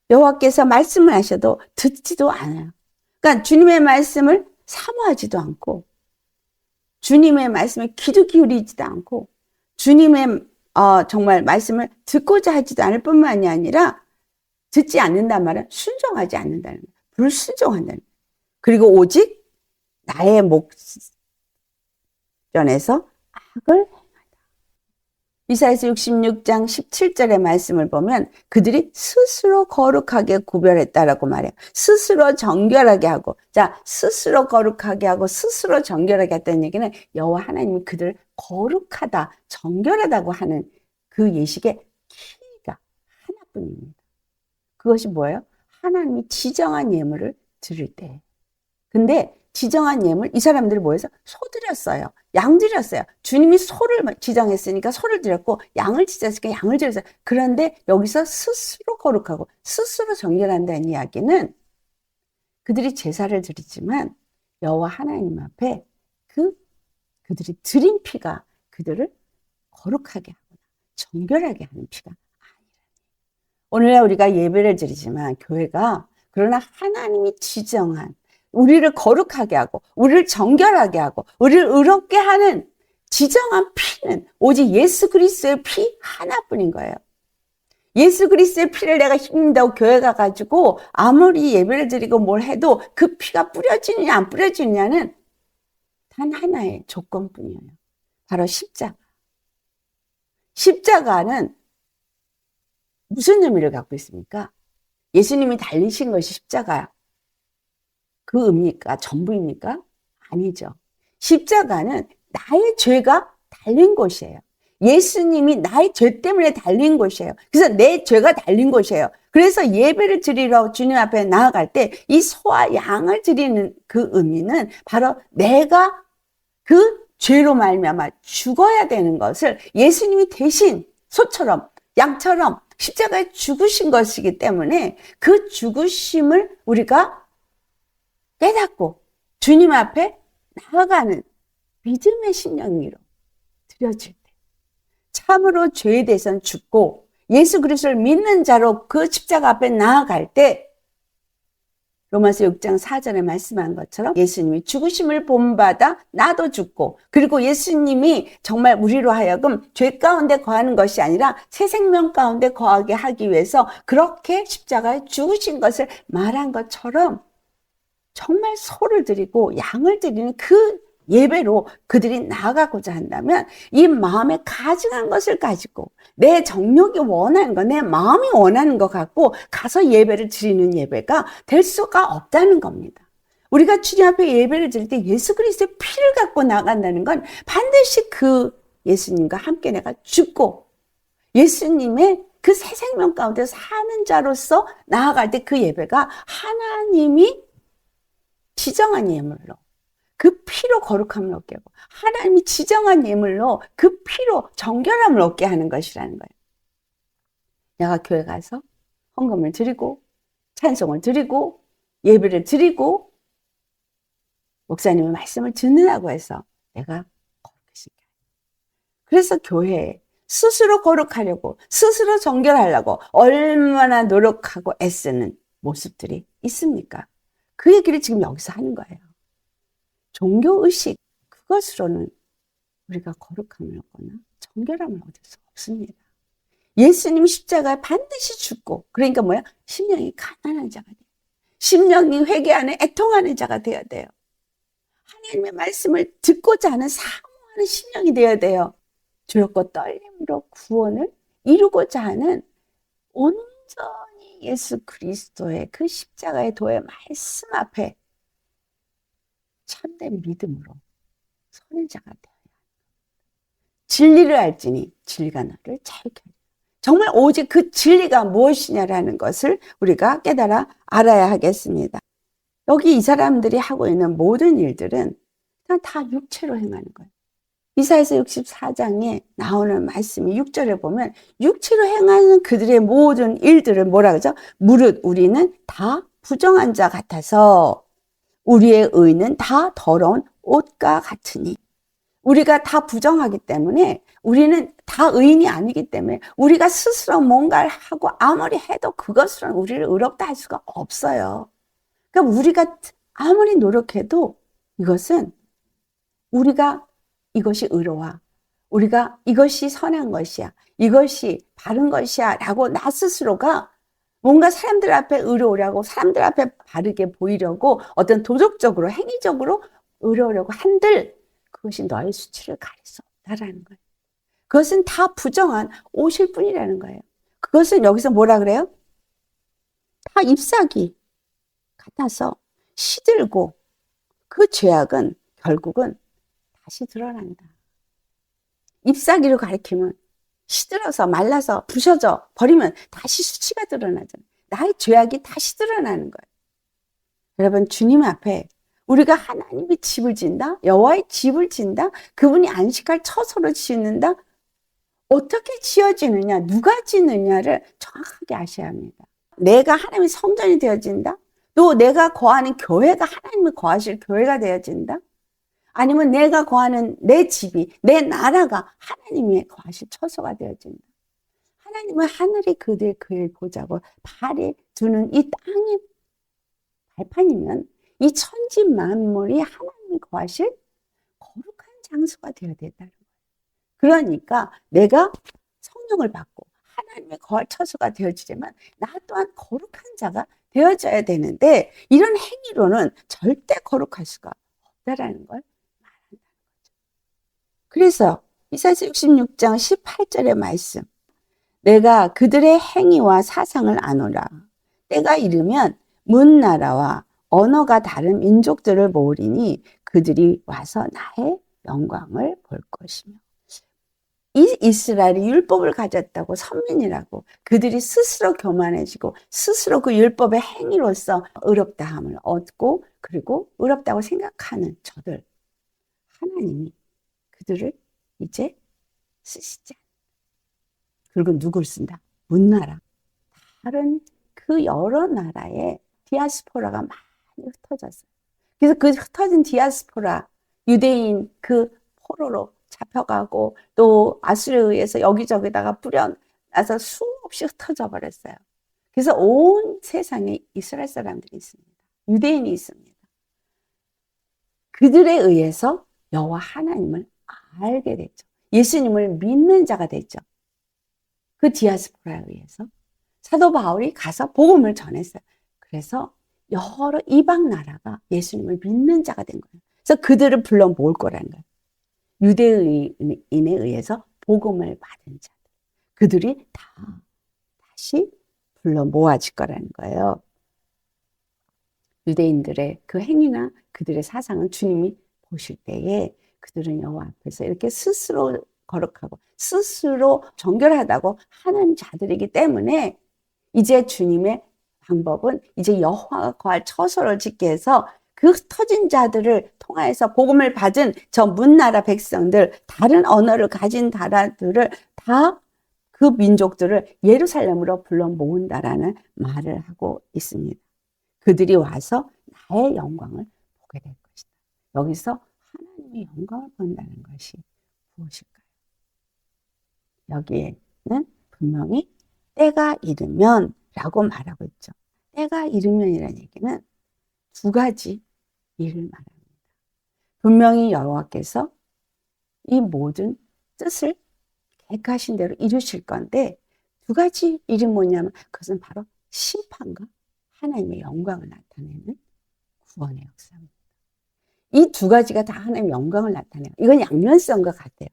여호와께서 말씀을 하셔도 듣지도 않아요. 그러니까 주님의 말씀을 사모하지도 않고, 주님의 말씀에 귀도 기울이지도 않고, 주님의 정말 말씀을 듣고자 하지도 않을 뿐만이 아니라, 듣지 않는다는 말은 순종하지 않는다는 거예요. 불순종한다는 거예요. 그리고 오직 나의 목전에서 악을 행하다. 이사야서 66장 17절의 말씀을 보면 그들이 스스로 거룩하게 구별했다라고 말해요. 스스로 정결하게 하고, 자, 스스로 거룩하게 하고 스스로 정결하게 했다는 얘기는 여호와 하나님이 그들을 거룩하다, 정결하다고 하는 그 예식의 키가 하나뿐입니다. 그것이 뭐예요? 하나님이 지정한 예물을 드릴 때. 근데 지정한 예물, 이 사람들이 뭐해서? 소 드렸어요. 양 드렸어요. 주님이 소를 지정했으니까 소를 드렸고, 양을 지정했으니까 양을 드렸어요. 그런데 여기서 스스로 거룩하고 스스로 정결한다는 이야기는 그들이 제사를 드리지만 여호와 하나님 앞에 그들이 드린 피가 그들을 거룩하게 하거나 정결하게 하는 피가 아니라. 오늘날 우리가 예배를 드리지만 교회가, 그러나 하나님이 지정한, 우리를 거룩하게 하고 우리를 정결하게 하고 우리를 의롭게 하는 지정한 피는 오직 예수 그리스도의 피 하나뿐인 거예요. 예수 그리스도의 피를 내가 힘낸다고 교회 가가지고 아무리 예배를 드리고 뭘 해도 그 피가 뿌려지느냐 안 뿌려지느냐는 단 하나의 조건뿐이에요. 바로 십자가. 십자가는 무슨 의미를 갖고 있습니까? 예수님이 달리신 것이 십자가 그 의미입니까? 전부입니까? 아니죠. 십자가는 나의 죄가 달린 곳이에요. 예수님이 나의 죄 때문에 달린 곳이에요. 그래서 내 죄가 달린 곳이에요. 그래서 예배를 드리러 주님 앞에 나아갈 때 이 소와 양을 드리는 그 의미는 바로 내가 그 죄로 말미암아 죽어야 되는 것을 예수님이 대신 소처럼 양처럼 십자가에 죽으신 것이기 때문에 그 죽으심을 우리가 깨닫고 주님 앞에 나아가는 믿음의 심령으로 드려질 때 참으로 죄에 대해서는 죽고 예수 그리스도를 믿는 자로 그 십자가 앞에 나아갈 때 로마서 6장 4절에 말씀한 것처럼 예수님이 죽으심을 본받아 나도 죽고 그리고 예수님이 정말 우리로 하여금 죄 가운데 거하는 것이 아니라 새 생명 가운데 거하게 하기 위해서 그렇게 십자가에 죽으신 것을 말한 것처럼 정말 소를 드리고 양을 드리는 그 예배로 그들이 나아가고자 한다면 이 마음에 가증한 것을 가지고 내 정욕이 원하는 거, 내 마음이 원하는 것 갖고 가서 예배를 드리는 예배가 될 수가 없다는 겁니다. 우리가 주님 앞에 예배를 드릴 때 예수 그리스도의 피를 갖고 나간다는 건 반드시 그 예수님과 함께 내가 죽고 예수님의 그 새 생명 가운데 사는 자로서 나아갈 때 그 예배가 하나님이 지정한 예물로 그 피로 거룩함을 얻게 하고 하나님이 지정한 예물로 그 피로 정결함을 얻게 하는 것이라는 거예요. 내가 교회 가서 헌금을 드리고 찬송을 드리고 예배를 드리고 목사님의 말씀을 듣는다고 해서 내가 거룩해지게 해요. 그래서 교회에 스스로 거룩하려고 스스로 정결하려고 얼마나 노력하고 애쓰는 모습들이 있습니까? 그 얘기를 지금 여기서 하는 거예요. 종교의식 그것으로는 우리가 거룩함을 얻거나 정결함을 얻을 수 없습니다. 예수님 십자가에 반드시 죽고 그러니까 뭐야? 심령이 가난한 자가 돼요. 심령이 회개하는 애통하는 자가 되어야 돼요. 하나님의 말씀을 듣고자 하는 사모하는 심령이 되어야 돼요. 두렵고 떨림으로 구원을 이루고자 하는 온전히 예수 그리스도의 그 십자가의 도의 말씀 앞에 참된 믿음으로 서는 자가 되어야 합니다. 진리를 알지니 진리가 너를 자유케 하리라. 정말 오직 그 진리가 무엇이냐라는 것을 우리가 깨달아 알아야 하겠습니다. 여기 이 사람들이 하고 있는 모든 일들은 그냥 다 육체로 행하는 거예요. 이사야서 64장에 나오는 말씀이 6절에 보면 육체로 행하는 그들의 모든 일들을 뭐라 그러죠? 무릇 우리는 다 부정한 자 같아서 우리의 의는 다 더러운 옷과 같으니 우리가 다 부정하기 때문에 우리는 다 의인이 아니기 때문에 우리가 스스로 뭔가를 하고 아무리 해도 그것으로는 우리를 의롭다 할 수가 없어요. 그러니까 우리가 아무리 노력해도 이것은 우리가 이것이 의로와 우리가 이것이 선한 것이야 이것이 바른 것이야 라고 나 스스로가 뭔가 사람들 앞에 의로우려고 사람들 앞에 바르게 보이려고 어떤 도덕적으로 행위적으로 의로우려고 한들 그것이 너의 수치를 가릴 수 없다라는 거예요. 그것은 다 부정한 옷일 뿐이라는 거예요. 그것은 여기서 뭐라 그래요? 다 잎사귀 같아서 시들고 그 죄악은 결국은 다시 드러난다. 잎사귀로 가리키면 시들어서 말라서 부셔져 버리면 다시 수치가 드러나잖아요. 나의 죄악이 다시 드러나는 거예요. 여러분 주님 앞에 우리가 하나님의 집을 짓는다? 여호와의 집을 짓는다? 그분이 안식할 처소로 짓는다? 어떻게 지어지느냐? 누가 짓느냐를 정확하게 아셔야 합니다. 내가 하나님의 성전이 되어진다? 또 내가 거하는 교회가 하나님이 거하실 교회가 되어진다? 아니면 내가 거하는 내 집이 내 나라가 하나님의 거하실 처소가 되어진다. 하나님은 하늘이 그들 그를 보자고 발에 두는 이 땅의 발판이면 이 천지 만물이 하나님이 거하실 거룩한 장소가 되어야 된다는 거예요. 그러니까 내가 성령을 받고 하나님의 거할 처소가 되어지려면 나 또한 거룩한 자가 되어져야 되는데 이런 행위로는 절대 거룩할 수가 없다라는 걸 말하는 그래서 이사야서 66장 18절의 말씀. 내가 그들의 행위와 사상을 아노라. 때가 이르면 문 나라와 언어가 다른 민족들을 모으리니 그들이 와서 나의 영광을 볼 것이며. 이 이스라엘이 율법을 가졌다고 선민이라고 그들이 스스로 교만해지고 스스로 그 율법의 행위로서 의롭다함을 얻고 그리고 의롭다고 생각하는 저들, 하나님이 그들을 이제 쓰시지 않아요. 그리고 누굴 쓴다? 문나라. 다른 그 여러 나라의 디아스포라가 많이 흩어졌어요. 그래서 그 흩어진 디아스포라, 유대인 그 포로로 잡혀가고 또 아수르에 의해서 여기저기다가 뿌려놔서 수없이 흩어져 버렸어요. 그래서 온 세상에 이스라엘 사람들이 있습니다. 유대인이 있습니다. 그들에 의해서 여호와 하나님을 알게 됐죠. 예수님을 믿는 자가 됐죠. 그 디아스포라에 의해서 사도 바울이 가서 복음을 전했어요. 그래서 여러 이방 나라가 예수님을 믿는 자가 된 거예요. 그래서 그들을 불러 모을 거라는 거예요. 유대인에 의해서 복음을 받은 자들. 그들이 다 다시 불러 모아질 거라는 거예요. 유대인들의 그 행위나 그들의 사상은 주님이 보실 때에 그들은 여호와 앞에서 이렇게 스스로 거룩하고 스스로 정결하다고 하는 자들이기 때문에 이제 주님의 방법은 이제 여호와가 거할 처소를 짓게 해서 그 흩어진 자들을 통하여서 복음을 받은 저 문나라 백성들, 다른 언어를 가진 나라들을 다 그 민족들을 예루살렘으로 불러 모은다라는 말을 하고 있습니다. 그들이 와서 나의 영광을 보게 될 것이다. 여기서 하나님의 영광을 본다는 것이 무엇일까요? 여기에는 분명히 때가 이르면 라고 말하고 있죠. 때가 이르면이라는 얘기는 두 가지 일을 말합니다. 분명히 여호와께서 이 모든 뜻을 계획하신 대로 이루실 건데 두 가지 일이 뭐냐면 그것은 바로 심판과 하나님의 영광을 나타내는 구원의 역사입니다. 이 두 가지가 다 하나님의 영광을 나타내요. 이건 양면성과 같아요.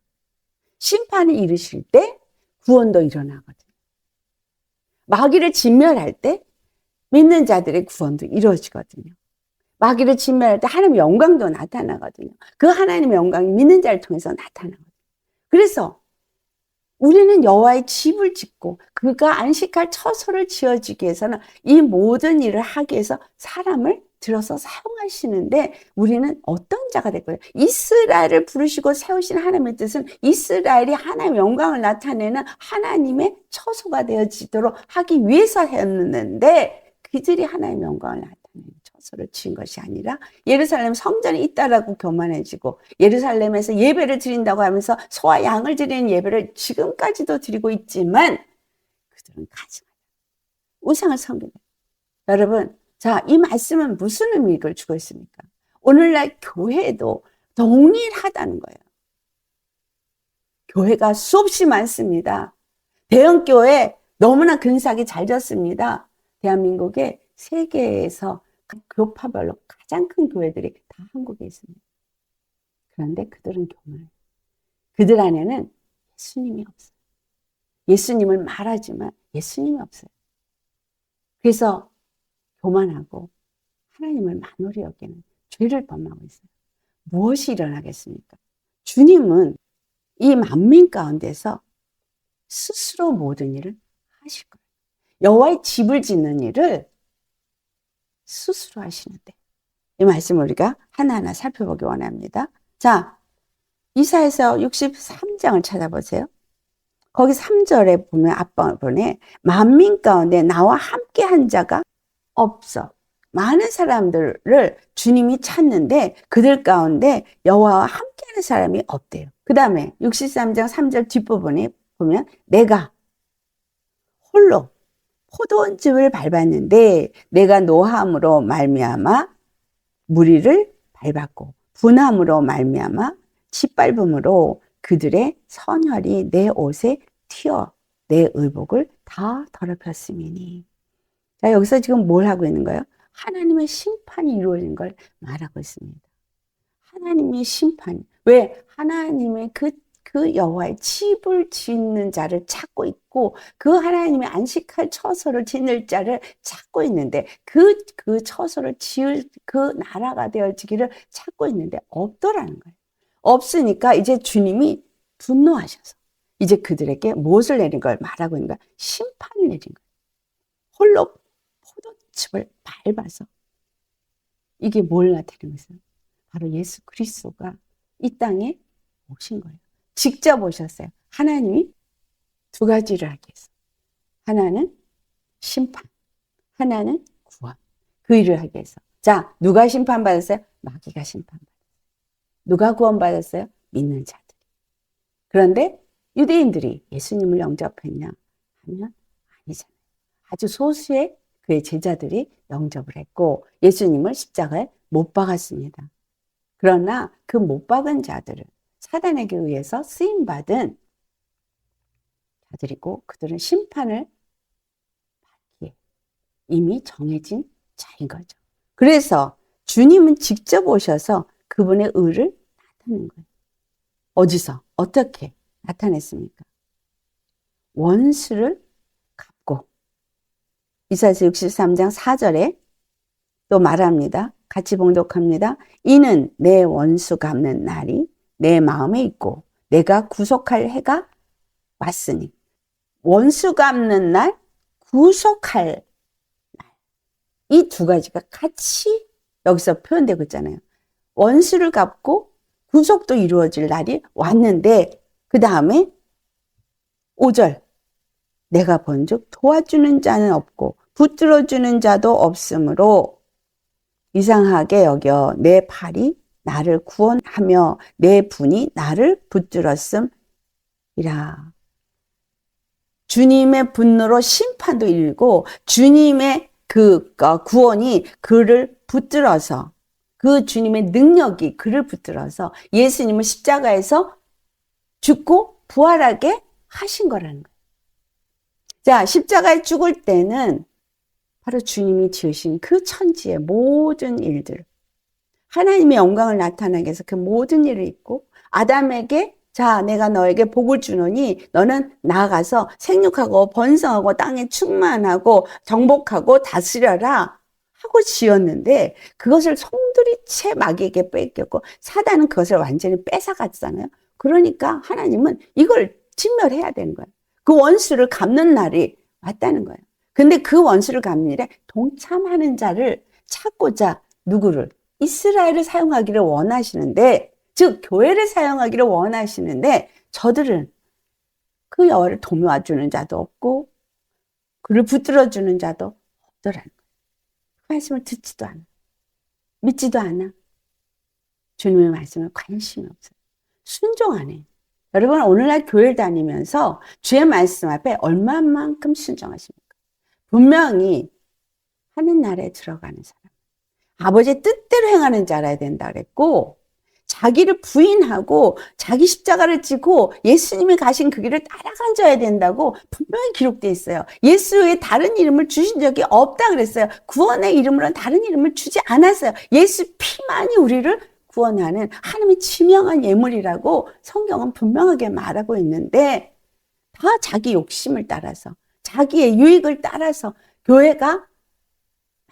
심판을 이루실 때 구원도 일어나거든요. 마귀를 진멸할 때 믿는 자들의 구원도 이루어지거든요. 마귀를 진멸할 때 하나님의 영광도 나타나거든요. 그 하나님의 영광이 믿는 자를 통해서 나타나거든요. 그래서 우리는 여호와의 집을 짓고 그가 안식할 처소를 지어지기 위해서는 이 모든 일을 하기 위해서 사람을 들어서 사용하시는데 우리는 어떤 자가 될 거예요? 이스라엘을 부르시고 세우신 하나님의 뜻은 이스라엘이 하나님의 영광을 나타내는 하나님의 처소가 되어지도록 하기 위해서였는데 그들이 하나님의 영광을 나타내는 처소를 지은 것이 아니라 예루살렘 성전이 있다라고 교만해지고 예루살렘에서 예배를 드린다고 하면서 소와 양을 드리는 예배를 지금까지도 드리고 있지만 그들은 가증하다. 우상을 섬기는. 여러분, 자, 이 말씀은 무슨 의미를 주고 있습니까? 오늘날 교회도 동일하다는 거예요. 교회가 수없이 많습니다. 대형교회 너무나 근사하게 잘 졌습니다. 대한민국에 세계에서 교파별로 가장 큰 교회들이 다 한국에 있습니다. 그런데 그들은 교만해요. 그들 안에는 예수님이 없어요. 예수님을 말하지만 예수님이 없어요. 그래서 교만하고 하나님을 만홀히 여기는 죄를 범하고 있어요. 무엇이 일어나겠습니까? 주님은 이 만민 가운데서 스스로 모든 일을 하실 거예요. 여호와의 집을 짓는 일을 스스로 하시는데 이 말씀을 우리가 하나하나 살펴보기 원합니다. 자, 이사야서 63장을 찾아보세요. 거기 3절에 보면 앞부분에 만민 가운데 나와 함께 한 자가 없어. 많은 사람들을 주님이 찾는데 그들 가운데 여호와와 함께하는 사람이 없대요. 그 다음에 63장 3절 뒷부분에 보면 내가 홀로 포도원즙을 밟았는데 내가 노함으로 말미암아 무리를 밟았고 분함으로 말미암아 짓밟음으로 그들의 선혈이 내 옷에 튀어 내 의복을 다 더럽혔음이니. 자, 여기서 지금 뭘 하고 있는 거예요? 하나님의 심판이 이루어진 걸 말하고 있습니다. 하나님의 심판, 왜? 하나님의 그 여호와의 집을 짓는 자를 찾고 있고 그 하나님의 안식할 처소를 짓는 자를 찾고 있는데 그 처소를 지을 그 나라가 되어지기를 찾고 있는데 없더라는 거예요. 없으니까 이제 주님이 분노하셔서 이제 그들에게 무엇을 내린 걸 말하고 있는 거야? 심판을 내린 거예요. 홀로 포도즙을 밟아서. 이게 뭘 나타내는 거예요? 바로 예수 그리스도가 이 땅에 오신 거예요. 직접 오셨어요. 하나님이 두 가지를 하기 위해서. 하나는 심판, 하나는 구원. 그 일을 하기 위해서. 자, 누가 심판받았어요? 마귀가 심판받았어요. 누가 구원받았어요? 믿는 자들. 그런데 유대인들이 예수님을 영접했냐 하면 아니잖아요. 아주 소수의 그의 제자들이 영접을 했고 예수님을 십자가에 못 박았습니다. 그러나 그 못 박은 자들은 사단에게 의해서 쓰임받은 자들이고 그들은 심판을 받기에 이미 정해진 자인 거죠. 그래서 주님은 직접 오셔서 그분의 의를 나타낸 거예요. 어디서? 어떻게 나타냈습니까? 원수를 갚고 이사야서 63장 4절에 또 말합니다. 같이 봉독합니다. 이는 내 원수 갚는 날이 내 마음에 있고 내가 구속할 해가 왔으니 원수 갚는 날, 구속할 날. 이 두 가지가 같이 여기서 표현되고 있잖아요. 원수를 갚고 구속도 이루어질 날이 왔는데 그 다음에 5절 내가 본즉 도와주는 자는 없고 붙들어주는 자도 없으므로 이상하게 여겨 내 팔이 나를 구원하며 내 분이 나를 붙들었음이라. 주님의 분노로 심판도 일고 주님의 그 구원이 그를 붙들어서 그 주님의 능력이 그를 붙들어서 예수님을 십자가에서 죽고 부활하게 하신 거라는 거예요. 자, 십자가에 죽을 때는 바로 주님이 지으신 그 천지의 모든 일들, 하나님의 영광을 나타나기 위해서 그 모든 일을 있고 아담에게 자, 내가 너에게 복을 주노니 너는 나아가서 생육하고 번성하고 땅에 충만하고 정복하고 다스려라 하고 지었는데 그것을 송두리째 마귀에게 뺏겼고 사단은 그것을 완전히 뺏어갔잖아요. 그러니까 하나님은 이걸 진멸해야 되는 거예요. 그 원수를 갚는 날이 왔다는 거예요. 근데 그 원수를 갚는 일에 동참하는 자를 찾고자 누구를? 이스라엘을 사용하기를 원하시는데 즉 교회를 사용하기를 원하시는데 저들은 그 여호와를 도와주는 자도 없고 그를 붙들어주는 자도 없더라는 거예요. 그 말씀을 듣지도 않아. 믿지도 않아. 주님의 말씀에 관심이 없어요. 순종 안 해. 여러분 오늘날 교회를 다니면서 주의 말씀 앞에 얼마만큼 순종하십니까? 분명히 하는 나라에 들어가는 사람. 아버지의 뜻대로 행하는 자라야 된다 그랬고 자기를 부인하고 자기 십자가를 지고 예수님이 가신 그 길을 따라간 자야 된다고 분명히 기록되어 있어요. 예수 외에 다른 이름을 주신 적이 없다 그랬어요. 구원의 이름으로는 다른 이름을 주지 않았어요. 예수 피만이 우리를 구원하는 하나님의 지명한 예물이라고 성경은 분명하게 말하고 있는데 다 자기 욕심을 따라서 자기의 유익을 따라서 교회가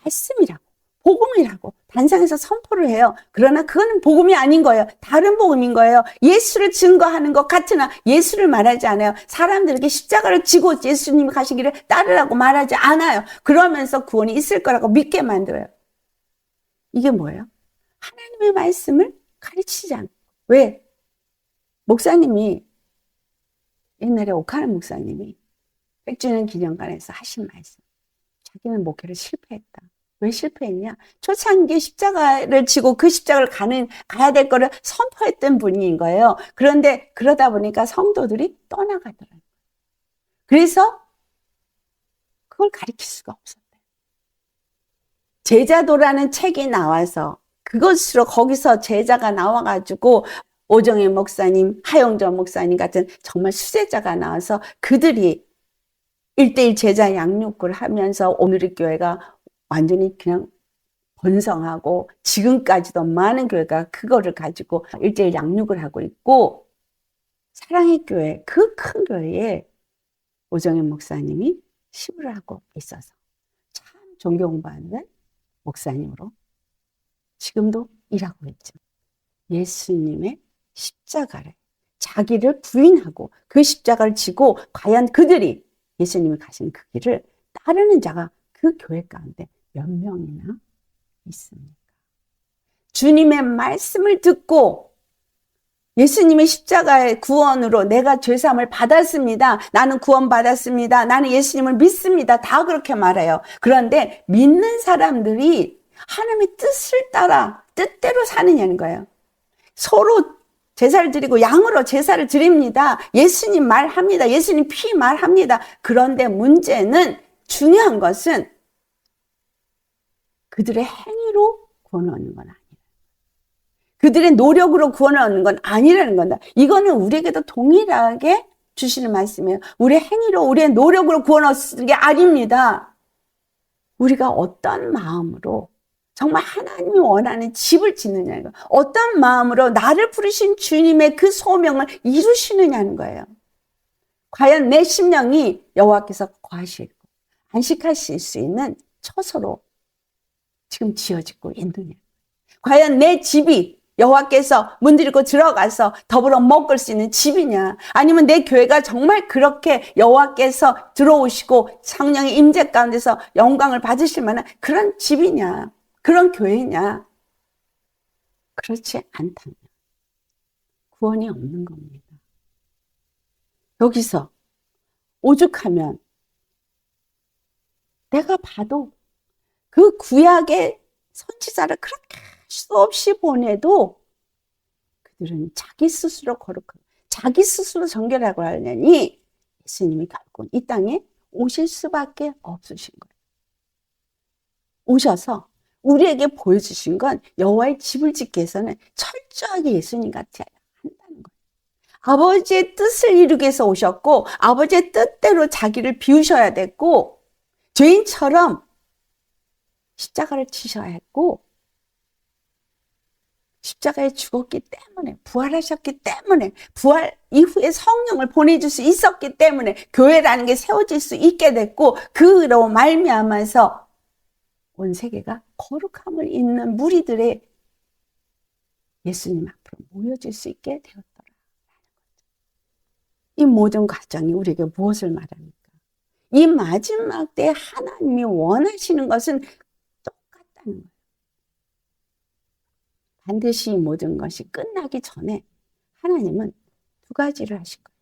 말씀이라고 복음이라고 단상에서 선포를 해요. 그러나 그거는 복음이 아닌 거예요. 다른 복음인 거예요. 예수를 증거하는 것 같으나 예수를 말하지 않아요. 사람들에게 십자가를 지고 예수님이 가신 길을 따르라고 말하지 않아요. 그러면서 구원이 있을 거라고 믿게 만들어요. 이게 뭐예요? 하나님의 말씀을 가르치지 않고. 왜? 목사님이 옛날에 오카는 목사님이 100주년 기념관에서 하신 말씀. 자기는 목회를 실패했다. 왜 실패했냐? 초창기에 십자가를 지고 그 십자가를 가야 될 거를 선포했던 분인 거예요. 그런데 그러다 보니까 성도들이 떠나가더라고요. 그래서 그걸 가르칠 수가 없었대요. 제자도라는 책이 나와서 그것으로 거기서 제자가 나와가지고 오정혜 목사님, 하용전 목사님 같은 정말 수제자가 나와서 그들이 1:1 제자 양육을 하면서 오늘의 교회가 완전히 그냥 번성하고 지금까지도 많은 교회가 그거를 가지고 일제일 양육을 하고 있고, 사랑의 교회, 그 큰 교회에 오정현 목사님이 시부를 하고 있어서 참 존경받는 목사님으로 지금도 일하고 있죠. 예수님의 십자가를, 자기를 부인하고 그 십자가를 지고 과연 그들이 예수님이 가신 그 길을 따르는 자가 그 교회 가운데 몇 명이나 있습니까? 주님의 말씀을 듣고 예수님의 십자가의 구원으로 내가 죄사함을 받았습니다. 나는 구원받았습니다. 나는 예수님을 믿습니다. 다 그렇게 말해요. 그런데 믿는 사람들이 하나님의 뜻을 따라 뜻대로 사느냐는 거예요. 서로 제사를 드리고 양으로 제사를 드립니다. 예수님 말합니다. 예수님 피 말합니다. 그런데 문제는, 중요한 것은 그들의 행위로 구원을 얻는 건 아니에요. 그들의 노력으로 구원을 얻는 건 아니라는 건다. 이거는 우리에게도 동일하게 주시는 말씀이에요. 우리의 행위로, 우리의 노력으로 구원 얻는 게 아닙니다. 우리가 어떤 마음으로 정말 하나님이 원하는 집을 짓느냐는 거예요. 어떤 마음으로 나를 부르신 주님의 그 소명을 이루시느냐는 거예요. 과연 내 심령이 여호와께서 거하시고 안식하실 수 있는 처소로 지금 지어지고 있느냐. 과연 내 집이 여호와께서 문들고 들어가서 더불어 먹을 수 있는 집이냐, 아니면 내 교회가 정말 그렇게 여호와께서 들어오시고 성령의 임재 가운데서 영광을 받으실 만한 그런 집이냐, 그런 교회냐. 그렇지 않다면 구원이 없는 겁니다. 여기서 오죽하면 내가 봐도 그 구약의 선지자를 그렇게 수없이 보내도 그들은 자기 스스로 거룩하고 자기 스스로 정결하고 하려니 예수님이 결국 이 땅에 오실 수밖에 없으신 거예요. 오셔서 우리에게 보여주신 건 여호와의 집을 짓기 위해서는 철저하게 예수님 같이 한다는 거예요. 아버지의 뜻을 이루기 위해서 오셨고 아버지의 뜻대로 자기를 비우셔야 됐고 죄인처럼 십자가를 지셔야 했고 십자가에 죽었기 때문에, 부활하셨기 때문에, 부활 이후에 성령을 보내줄 수 있었기 때문에 교회라는 게 세워질 수 있게 됐고, 그로 말미암아서 온 세계가 거룩함을 잇는 무리들의 예수님 앞으로 모여질 수 있게 되었더라. 이 모든 과정이 우리에게 무엇을 말합니까? 이 마지막 때 하나님이 원하시는 것은 똑같다는 거예요. 반드시 이 모든 것이 끝나기 전에 하나님은 두 가지를 하실 거예요.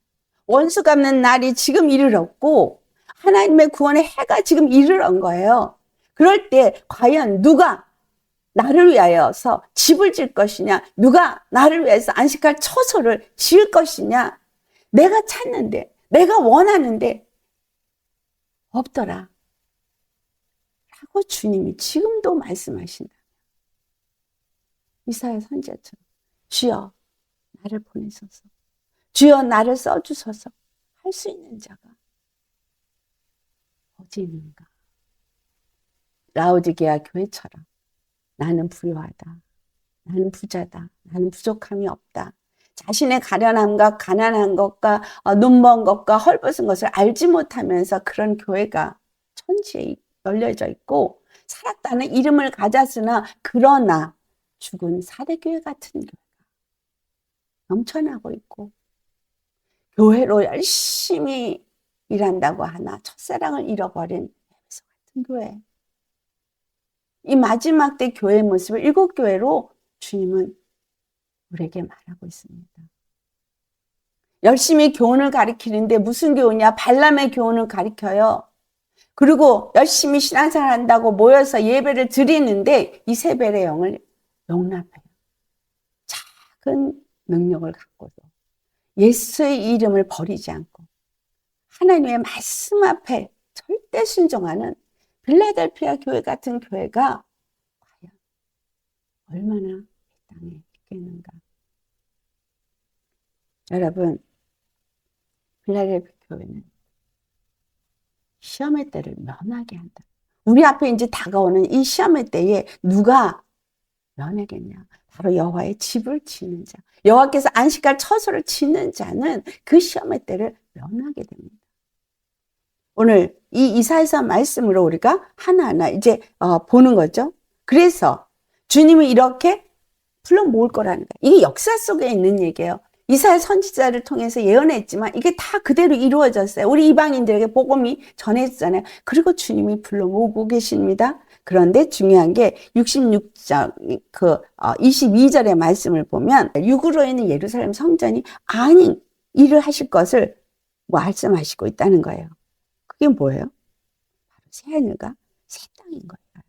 원수 갚는 날이 지금 이르렀고 하나님의 구원의 해가 지금 이르렀던 거예요. 그럴 때 과연 누가 나를 위하여서 집을 질 것이냐, 누가 나를 위해서 안식할 처소를 지을 것이냐, 내가 찾는데, 내가 원하는데 없더라 라고 주님이 지금도 말씀하신다. 이사야 선지자처럼 주여 나를 보내소서, 주여 나를 써주소서 할 수 있는 자가 어디 있는가. 라오디게아 교회처럼 나는 부유하다, 나는 부자다, 나는 부족함이 없다, 자신의 가련함과 가난한 것과 눈먼 것과 헐벗은 것을 알지 못하면서 그런 교회가 천지에 열려져 있고 살았다는 이름을 가졌으나 그러나 죽은 사대교회 같은 교회가 넘쳐나고 있고, 교회로 열심히 일한다고 하나 첫사랑을 잃어버린 에베소 같은 교회. 이 마지막 때 교회의 모습을 일곱 교회로 주님은 우리에게 말하고 있습니다. 열심히 교훈을 가리키는데 무슨 교훈이야? 발람의 교훈을 가리켜요. 그리고 열심히 신앙생활 한다고 모여서 예배를 드리는데 이세벨의 영을 용납해요. 작은 능력을 갖고도 예수의 이름을 버리지 않고 하나님의 말씀 앞에 절대 순종하는 빌라델피아 교회 같은 교회가 과연 얼마나 이 땅에 있겠는가. 여러분, 빌라델피아 교회는 시험의 때를 면하게 한다. 우리 앞에 이제 다가오는 이 시험의 때에 누가 면하겠냐? 바로 여호와의 집을 짓는 자. 여호와께서 안식할 처소를 짓는 자는 그 시험의 때를 면하게 됩니다. 오늘 이 이사야서 말씀으로 우리가 하나하나 이제 보는 거죠. 그래서 주님이 이렇게 불러 모을 거라는 거예요. 이게 역사 속에 있는 얘기예요. 이사야 선지자를 통해서 예언했지만 이게 다 그대로 이루어졌어요. 우리 이방인들에게 복음이 전해졌잖아요. 그리고 주님이 불러 모으고 계십니다. 그런데 중요한 게 66장 22절의 말씀을 보면 육으로 있는 예루살렘 성전이 아닌 일을 하실 것을 말씀하시고 있다는 거예요. 그게 뭐예요? 바로 새하늘과 새 땅인 거예요.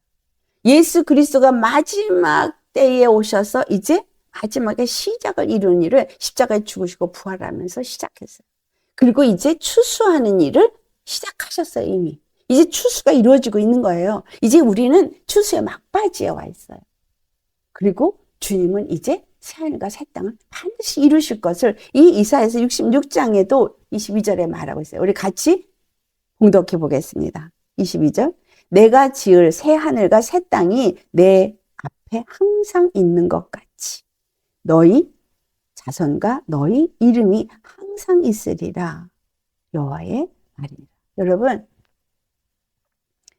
예수 그리스도가 마지막 때에 오셔서 이제 마지막에 시작을 이룬 일을 십자가에 죽으시고 부활하면서 시작했어요. 그리고 이제 추수하는 일을 시작하셨어요. 이미. 이제 추수가 이루어지고 있는 거예요. 이제 우리는 추수의 막바지에 와 있어요. 그리고 주님은 이제 새하늘과 새 땅을 반드시 이루실 것을 이 이사야서 66장에도 22절에 말하고 있어요. 우리 같이 봉독해 보겠습니다. 22절. 내가 지을 새 하늘과 새 땅이 내 앞에 항상 있는 것 같이 너희 자손과 너희 이름이 항상 있으리라. 여호와의 말입니다. 여러분,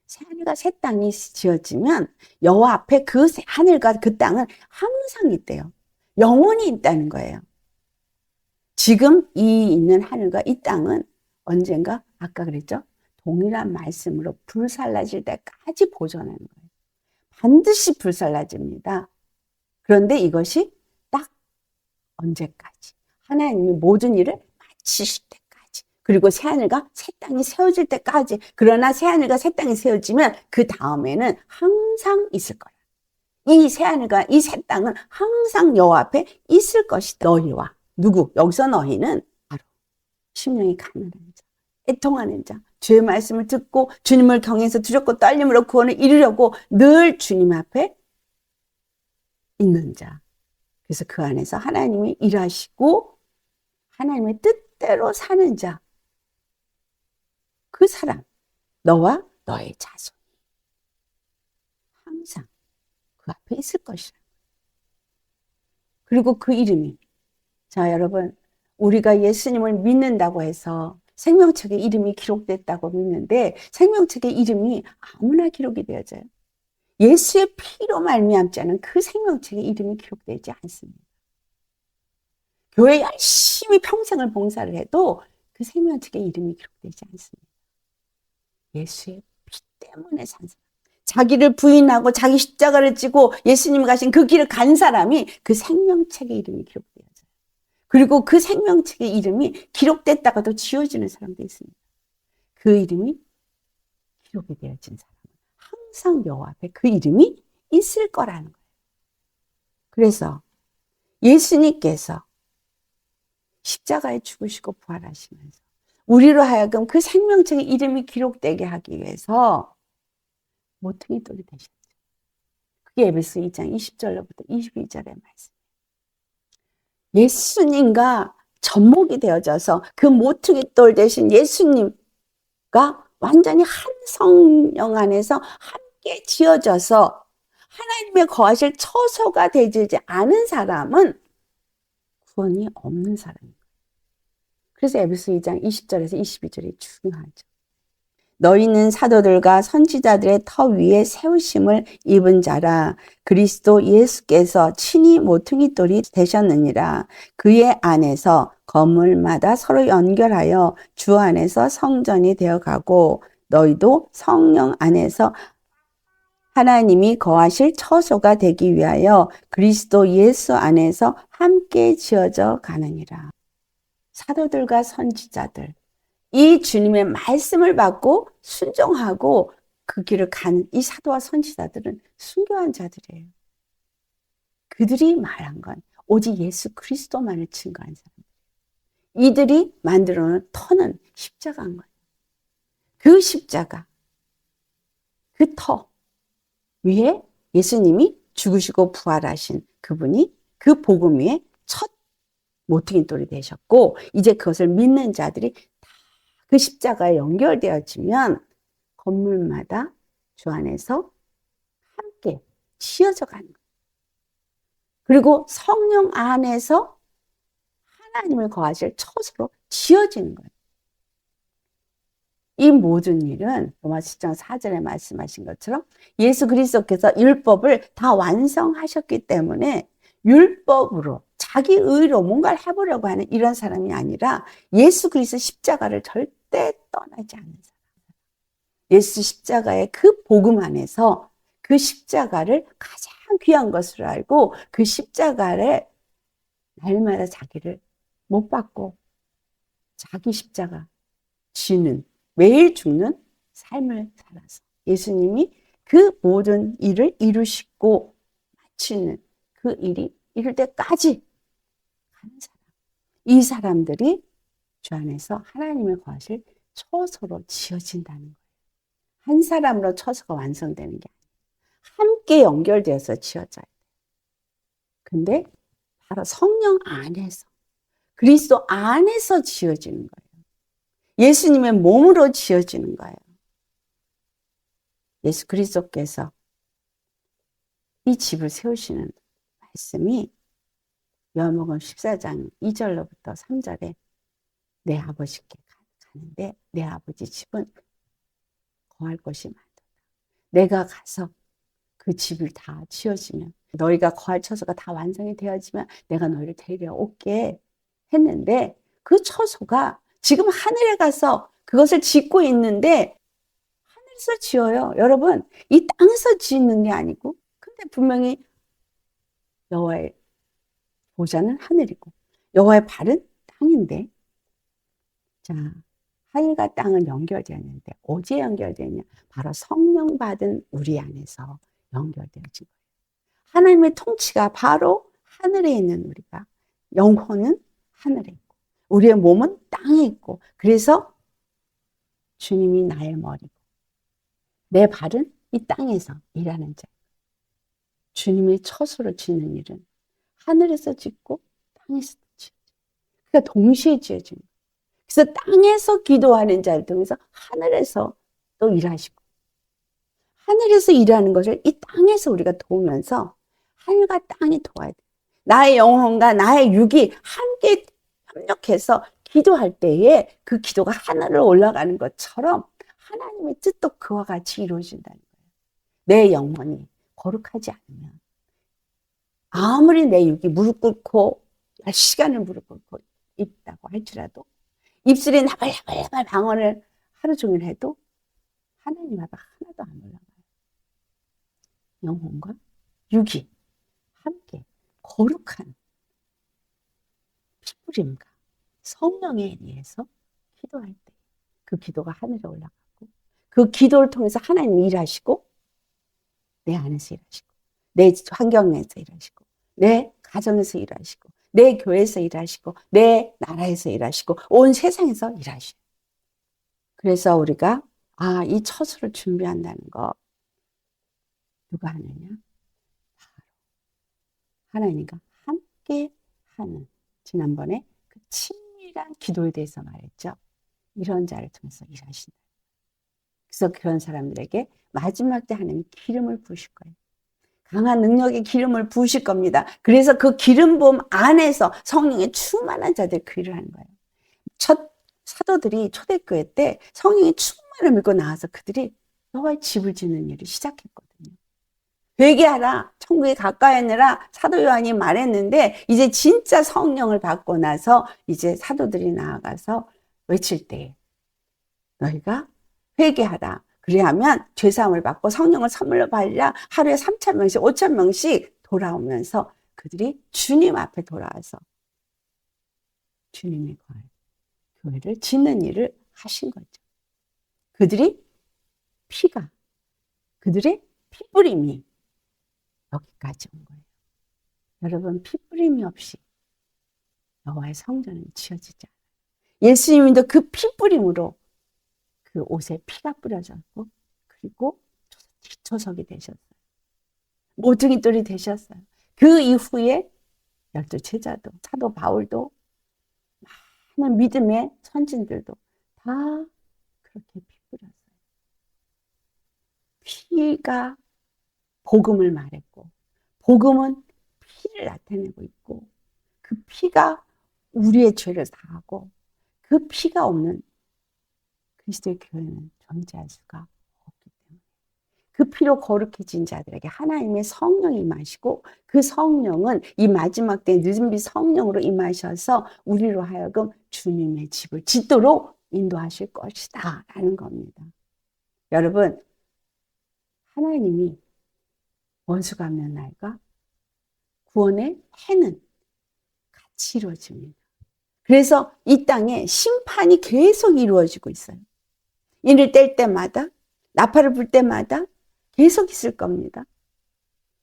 새 하늘과 새 땅이 지어지면 여호와 앞에 그 하늘과 그 땅은 항상 있대요. 영원히 있다는 거예요. 지금 이 있는 하늘과 이 땅은 언젠가 아까 그랬죠? 동일한 말씀으로 불살라질 때까지 보존하는 거예요. 반드시 불살라집니다. 그런데 이것이 딱 언제까지? 하나님이 모든 일을 마치실 때까지. 그리고 새하늘과 새 땅이 세워질 때까지. 그러나 새하늘과 새 땅이 세워지면 그 다음에는 항상 있을 거예요. 이 새하늘과 이 새 땅은 항상 여호와 앞에 있을 것이다. 너희와 누구? 여기서 너희는 바로 심령이 가난한 자, 애통하는 자, 주의 말씀을 듣고 주님을 경외해서 두렵고 떨림으로 구원을 이루려고 늘 주님 앞에 있는 자. 그래서 그 안에서 하나님이 일하시고 하나님의 뜻대로 사는 자. 그 사람, 너와 너의 자손이 항상 그 앞에 있을 것이라. 그리고 그 이름이, 자 여러분, 우리가 예수님을 믿는다고 해서 생명책에 이름이 기록됐다고 믿는데 생명책에 이름이 아무나 기록이 되어져요. 예수의 피로 말미암지 않은 그 생명책에 이름이 기록되지 않습니다. 교회 열심히 평생을 봉사를 해도 그 생명책에 이름이 기록되지 않습니다. 예수의 피 때문에 산 사람, 자기를 부인하고 자기 십자가를 지고 예수님 가신 그 길을 간 사람이 그 생명책에 이름이 기록되어져요. 그리고 그 생명책의 이름이 기록됐다가도 지워지는 사람도 있습니다. 그 이름이 기록이 되어진 사람은 항상 여호와 앞에 그 이름이 있을 거라는 거예요. 그래서 예수님께서 십자가에 죽으시고 부활하시면서 우리로 하여금 그 생명책의 이름이 기록되게 하기 위해서 모퉁이 돌이 되셨죠. 그게 에베소 2장 20절로부터 22절의 말씀. 예수님과 접목이 되어져서 그 모퉁이 돌 대신 예수님과 완전히 한 성령 안에서 함께 지어져서 하나님의 거하실 처소가 되지 않은 사람은 구원이 없는 사람입니다. 그래서 에베소 2장 20절에서 22절이 중요하죠. 너희는 사도들과 선지자들의 터 위에 세우심을 입은 자라. 그리스도 예수께서 친히 모퉁이 돌이 되셨느니라. 그의 안에서 건물마다 서로 연결하여 주 안에서 성전이 되어가고 너희도 성령 안에서 하나님이 거하실 처소가 되기 위하여 그리스도 예수 안에서 함께 지어져 가느니라. 사도들과 선지자들, 이 주님의 말씀을 받고 순종하고 그 길을 가는 이 사도와 선지자들은 순교한 자들이에요. 그들이 말한 건 오직 예수 그리스도만을 증거한 사람. 이들이 만들어 놓은 터는 십자가인 거예요. 그 십자가, 그 터 위에 예수님이 죽으시고 부활하신 그분이 그 복음 위에 첫 모퉁이 돌이 되셨고 이제 그것을 믿는 자들이 다 그 십자가에 연결되어지면 건물마다 주 안에서 함께 지어져 가는 거예요. 그리고 성령 안에서 하나님을 거하실 처소로 지어지는 거예요. 이 모든 일은 로마서 10장 4절에 말씀하신 것처럼 예수 그리스도께서 율법을 다 완성하셨기 때문에 율법으로 자기 의로 뭔가를 해보려고 하는 이런 사람이 아니라 예수 그리스도 십자가를 절대 떠나지 않는 사람. 예수 십자가의 그 복음 안에서 그 십자가를 가장 귀한 것으로 알고 그 십자가를 날마다 자기를 못 받고 자기 십자가 지는 매일 죽는 삶을 살아서 예수님이 그 모든 일을 이루시고 마치는 그 일이 이룰 때까지 가는 사람. 이 사람들이 주 안에서 하나님을 거하실 처소로 지어진다는 거예요. 한 사람으로 처소가 완성되는 게 아니에요. 함께 연결되어서 지어져요. 근데 바로 성령 안에서 그리스도 안에서 지어지는 거예요. 예수님의 몸으로 지어지는 거예요. 예수 그리스도께서 이 집을 세우시는 말씀이 요한복음 14장 2절로부터 3절에 내 아버지께 가는데 내 아버지 집은 거할 곳이 많도다. 내가 가서 그 집을 다 지어지면 너희가 거할 처소가 다 완성이 되어지면 내가 너희를 데려올게 했는데 그 처소가 지금 하늘에 가서 그것을 짓고 있는데 하늘에서 지어요. 여러분 이 땅에서 짓는 게 아니고 근데 분명히 여호와의 보좌는 하늘이고 여호와의 발은 땅인데 자 하늘과 땅은 연결되었는데 어디에 연결되냐 바로 성령 받은 우리 안에서 연결되어진 거예요. 하나님의 통치가 바로 하늘에 있는 우리가 영혼은 하늘에 있고 우리의 몸은 땅에 있고 그래서 주님이 나의 머리고 내 발은 이 땅에서 일하는 자. 주님의 처소로 짓는 일은 하늘에서 짓고 땅에서 짓고 그러니까 동시에 지어지는 거예요. 그래서 땅에서 기도하는 자를 통해서 하늘에서 또 일하시고 하늘에서 일하는 것을 이 땅에서 우리가 도우면서 하늘과 땅이 도와야 돼. 나의 영혼과 나의 육이 함께 협력해서 기도할 때에 그 기도가 하늘로 올라가는 것처럼 하나님의 뜻도 그와 같이 이루어진다는 거예요. 내 영혼이 거룩하지 않으면 아무리 내 육이 무릎 꿇고 10시간을 무릎 꿇고 있다고 할지라도 입술이 나발나발 방언을 하루 종일 해도 하나님 앞에 하나도 안 올라가요. 영혼과 육이 함께 거룩한 피부림과 성령에 의해서 기도할 때 그 기도가 하늘에 올라가고 그 기도를 통해서 하나님이 일하시고 내 안에서 일하시고 내 환경에서 일하시고 내 가정에서 일하시고 내 교회에서 일하시고 내 나라에서 일하시고 온 세상에서 일하시고 그래서 우리가 이 처소를 준비한다는 거 누가 하느냐? 하나님과 함께 하는 지난번에 그 친밀한 기도에 대해서 말했죠. 이런 자를 통해서 일하신다. 그래서 그런 사람들에게 마지막 때 하나님이 기름을 부으실 거예요. 강한 능력의 기름을 부으실 겁니다. 그래서 그 기름 부음 안에서 성령의 충만한 자들 그 일을 하는 거예요. 첫 사도들이 초대교회 때 성령의 충만을 믿고 나와서 그들이 여호와의 집을 짓는 일을 시작했거든요. 회개하라, 천국에 가까이하느라 사도 요한이 말했는데 이제 진짜 성령을 받고 나서 이제 사도들이 나아가서 외칠 때 너희가 회개하라. 그래야만 죄사함을 받고 성령을 선물로 받으라. 하루에 3,000명씩 5,000명씩 돌아오면서 그들이 주님 앞에 돌아와서 주님의 교회를 짓는 일을 하신 거죠. 그들이 그들의 피뿌림이 여기까지 온 거예요. 여러분 피뿌림이 없이 여호와의 성전은 지어지지 않아요. 예수님도 그 피뿌림으로 그 옷에 피가 뿌려졌고 그리고 기초석이 되셨어요. 모퉁이 돌이 되셨어요. 그 이후에 12 제자도 사도 바울도 많은 믿음의 선진들도 다 그렇게 피 뿌렸어요. 피가 복음을 말했고, 복음은 피를 나타내고 있고, 그 피가 우리의 죄를 사하고, 그 피가 없는 그리스도의 교회는 존재할 수가 없기 때문에 그 피로 거룩해진 자들에게 하나님의 성령이 임하시고, 그 성령은 이 마지막 때 늦은 빛 성령으로 임하셔서 우리로 하여금 주님의 집을 짓도록 인도하실 것이다 라는 겁니다. 여러분, 하나님이 원수 갚는 날과 구원의 해는 같이 이루어집니다. 그래서 이 땅에 심판이 계속 이루어지고 있어요. 이를 뗄 때마다, 나팔을 불 때마다 계속 있을 겁니다.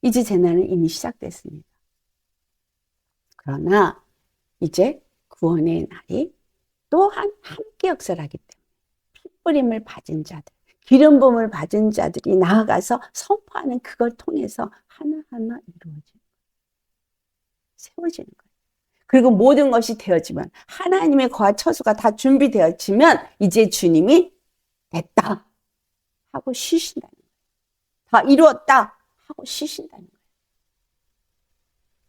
이제 재난은 이미 시작됐습니다. 그러나 이제 구원의 날이 또한 함께 역사하기 때문에 핏부림을 받은 자들, 기름 부음을 받은 자들이 나아가서 선포하는 그걸 통해서 하나하나 세워지는 거예요. 그리고 모든 것이 되어지면, 하나님의 거하 처소가 다 준비되어지면 이제 주님이 됐다 하고 쉬신다는 거예요. 다 이루었다 하고 쉬신다는 거예요.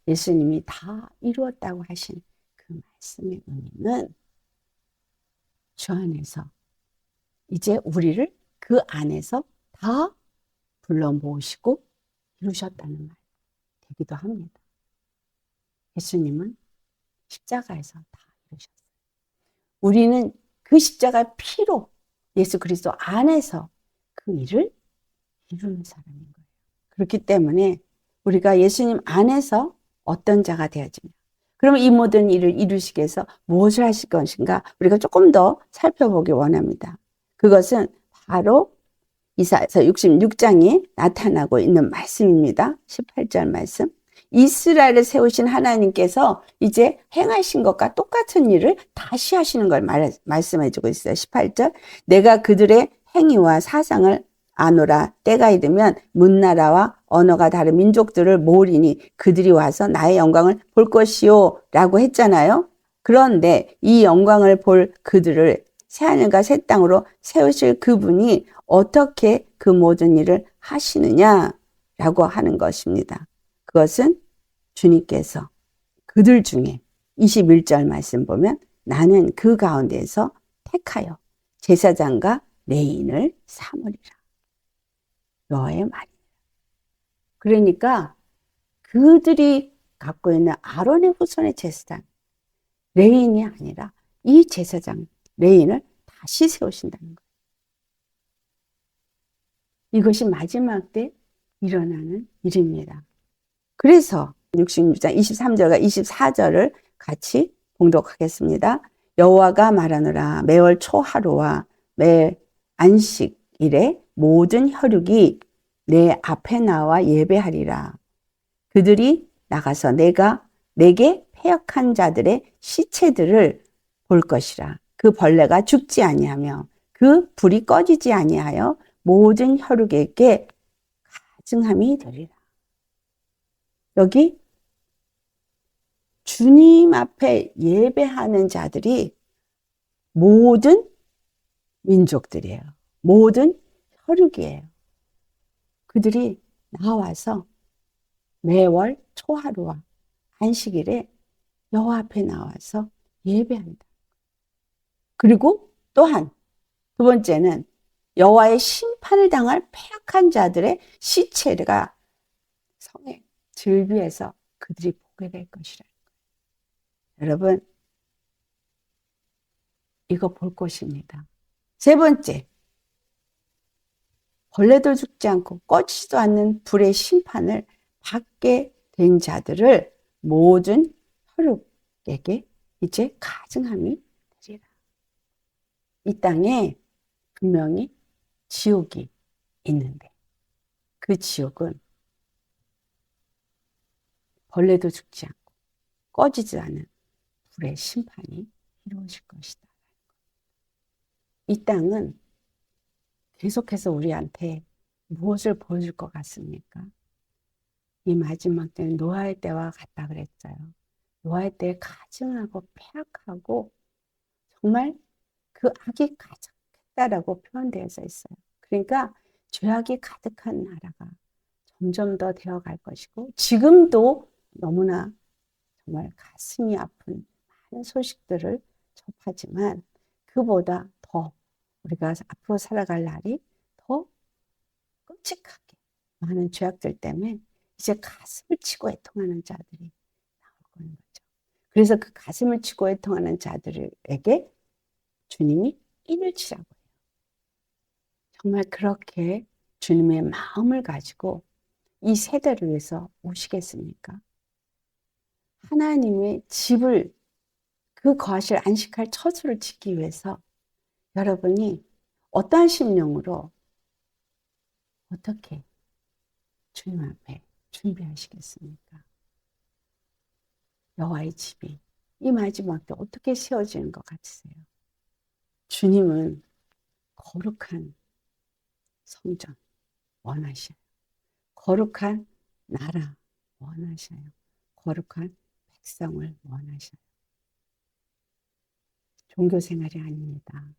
예수님이 다 이루었다고 하신 그 말씀의 의미는 주 안에서 이제 우리를 그 안에서 다 불러 모으시고 이루셨다는 말 되기도 합니다. 예수님은 십자가에서 다 이루셨어요. 우리는 그 십자가의 피로 예수 그리스도 안에서 그 일을 이루는 사람인 거예요. 그렇기 때문에 우리가 예수님 안에서 어떤 자가 되어지냐. 그러면 이 모든 일을 이루시기 위해서 무엇을 하실 것인가 우리가 조금 더 살펴보기 원합니다. 그것은 바로 이사야서 66장에 나타나고 있는 말씀입니다. 18절 말씀. 이스라엘을 세우신 하나님께서 이제 행하신 것과 똑같은 일을 다시 하시는 걸 말씀해주고 있어요. 18절. 내가 그들의 행위와 사상을 아노라. 때가 이르면 문나라와 언어가 다른 민족들을 모으리니 그들이 와서 나의 영광을 볼 것이요 라고 했잖아요. 그런데 이 영광을 볼 그들을 새하늘과 새 땅으로 세우실 그분이 어떻게 그 모든 일을 하시느냐라고 하는 것입니다. 그것은 주님께서 그들 중에 21절 말씀 보면 나는 그 가운데에서 택하여 제사장과 레인을 삼으리라. 여호와의 말이에요. 그러니까 그들이 갖고 있는 아론의 후손의 제사장 레인이 아니라 이 제사장 레인을 다시 세우신다는 거예요. 이것이 마지막 때 일어나는 일입니다. 그래서 66장 23절과 24절을 같이 봉독하겠습니다. 여호와가 말하노라. 매월 초하루와 매 안식일에 모든 혈육이 내 앞에 나와 예배하리라. 그들이 나가서 내가 내게 패역한 자들의 시체들을 볼 것이라. 그 벌레가 죽지 아니하며 그 불이 꺼지지 아니하여 모든 혈육에게 가증함이 되리라. 여기 주님 앞에 예배하는 자들이 모든 민족들이에요. 모든 혈육이에요. 그들이 나와서 매월 초하루와 안식일에 여호와 앞에 나와서 예배한다. 그리고 또한 두 번째는 여호와의 심판을 당할 패역한 자들의 시체가 성의 즐비에서 그들이 보게 될 것이라. 여러분, 이거 볼 것입니다. 세 번째, 벌레도 죽지 않고 꺼지지도 않는 불의 심판을 받게 된 자들을 모든 혈육에게 이제 가증함이 되리라. 이 땅에 분명히 지옥이 있는데 그 지옥은 벌레도 죽지 않고 꺼지지 않은 불의 심판이 이루어질 것이다. 이 땅은 계속해서 우리한테 무엇을 보여줄 것 같습니까? 이 마지막 때는 노아의 때와 같다 그랬어요. 노아의 때에 가증하고 폐악하고 정말 그 악이 가득했다라고 표현되어 있어요. 그러니까 죄악이 가득한 나라가 점점 더 되어갈 것이고 지금도 너무나 정말 가슴이 아픈 많은 소식들을 접하지만 그보다 더 우리가 앞으로 살아갈 날이 더 끔찍하게 많은 죄악들 때문에 이제 가슴을 치고 애통하는 자들이 나올 거는 거죠. 그래서 그 가슴을 치고 애통하는 자들에게 주님이 인을 치라고 해요. 정말 그렇게 주님의 마음을 가지고 이 세대를 위해서 오시겠습니까? 하나님의 집을 그 거하실 안식할 처소를 짓기 위해서 여러분이 어떠한 심령으로 어떻게 주님 앞에 준비하시겠습니까? 여호와의 집이 이 마지막 때 어떻게 세워지는 것 같으세요? 주님은 거룩한 성전 원하셔요. 거룩한 나라 원하셔요. 거룩한 백성을 원하셔요. 종교 생활이 아닙니다.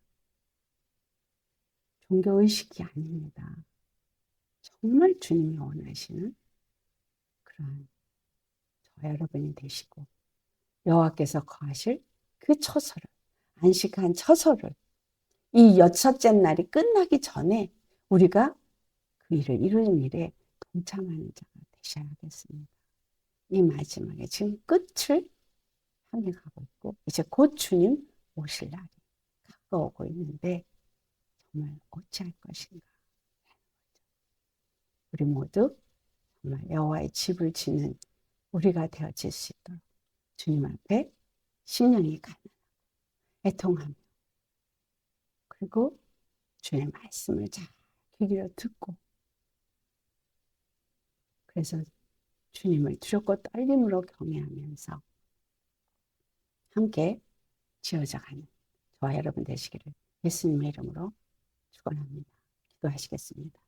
종교 의식이 아닙니다. 정말 주님이 원하시는 그러한 저와 여러분이 되시고 여호와께서 거하실 그 처소를 안식한 처소를 이 여섯째 날이 끝나기 전에 우리가 그 일을 이루는 일에 동참하는 자가 되셔야겠습니다. 이 마지막에 지금 끝을 향해 가고 있고 이제 곧 주님 오실 날이 가까워오고 있는데 정말 어찌할 것인가. 우리 모두 정말 여호와의 집을 짓는 우리가 되어질 수 있도록 주님 앞에 심령이 가난하고 애통하며 그리고 주의 말씀을 잘 귀 기울여 듣고 그래서 주님을 두렵고 떨림으로 경외하면서 함께 지어져가는 저와 여러분 되시기를 예수님의 이름으로 축원합니다. 기도하시겠습니다.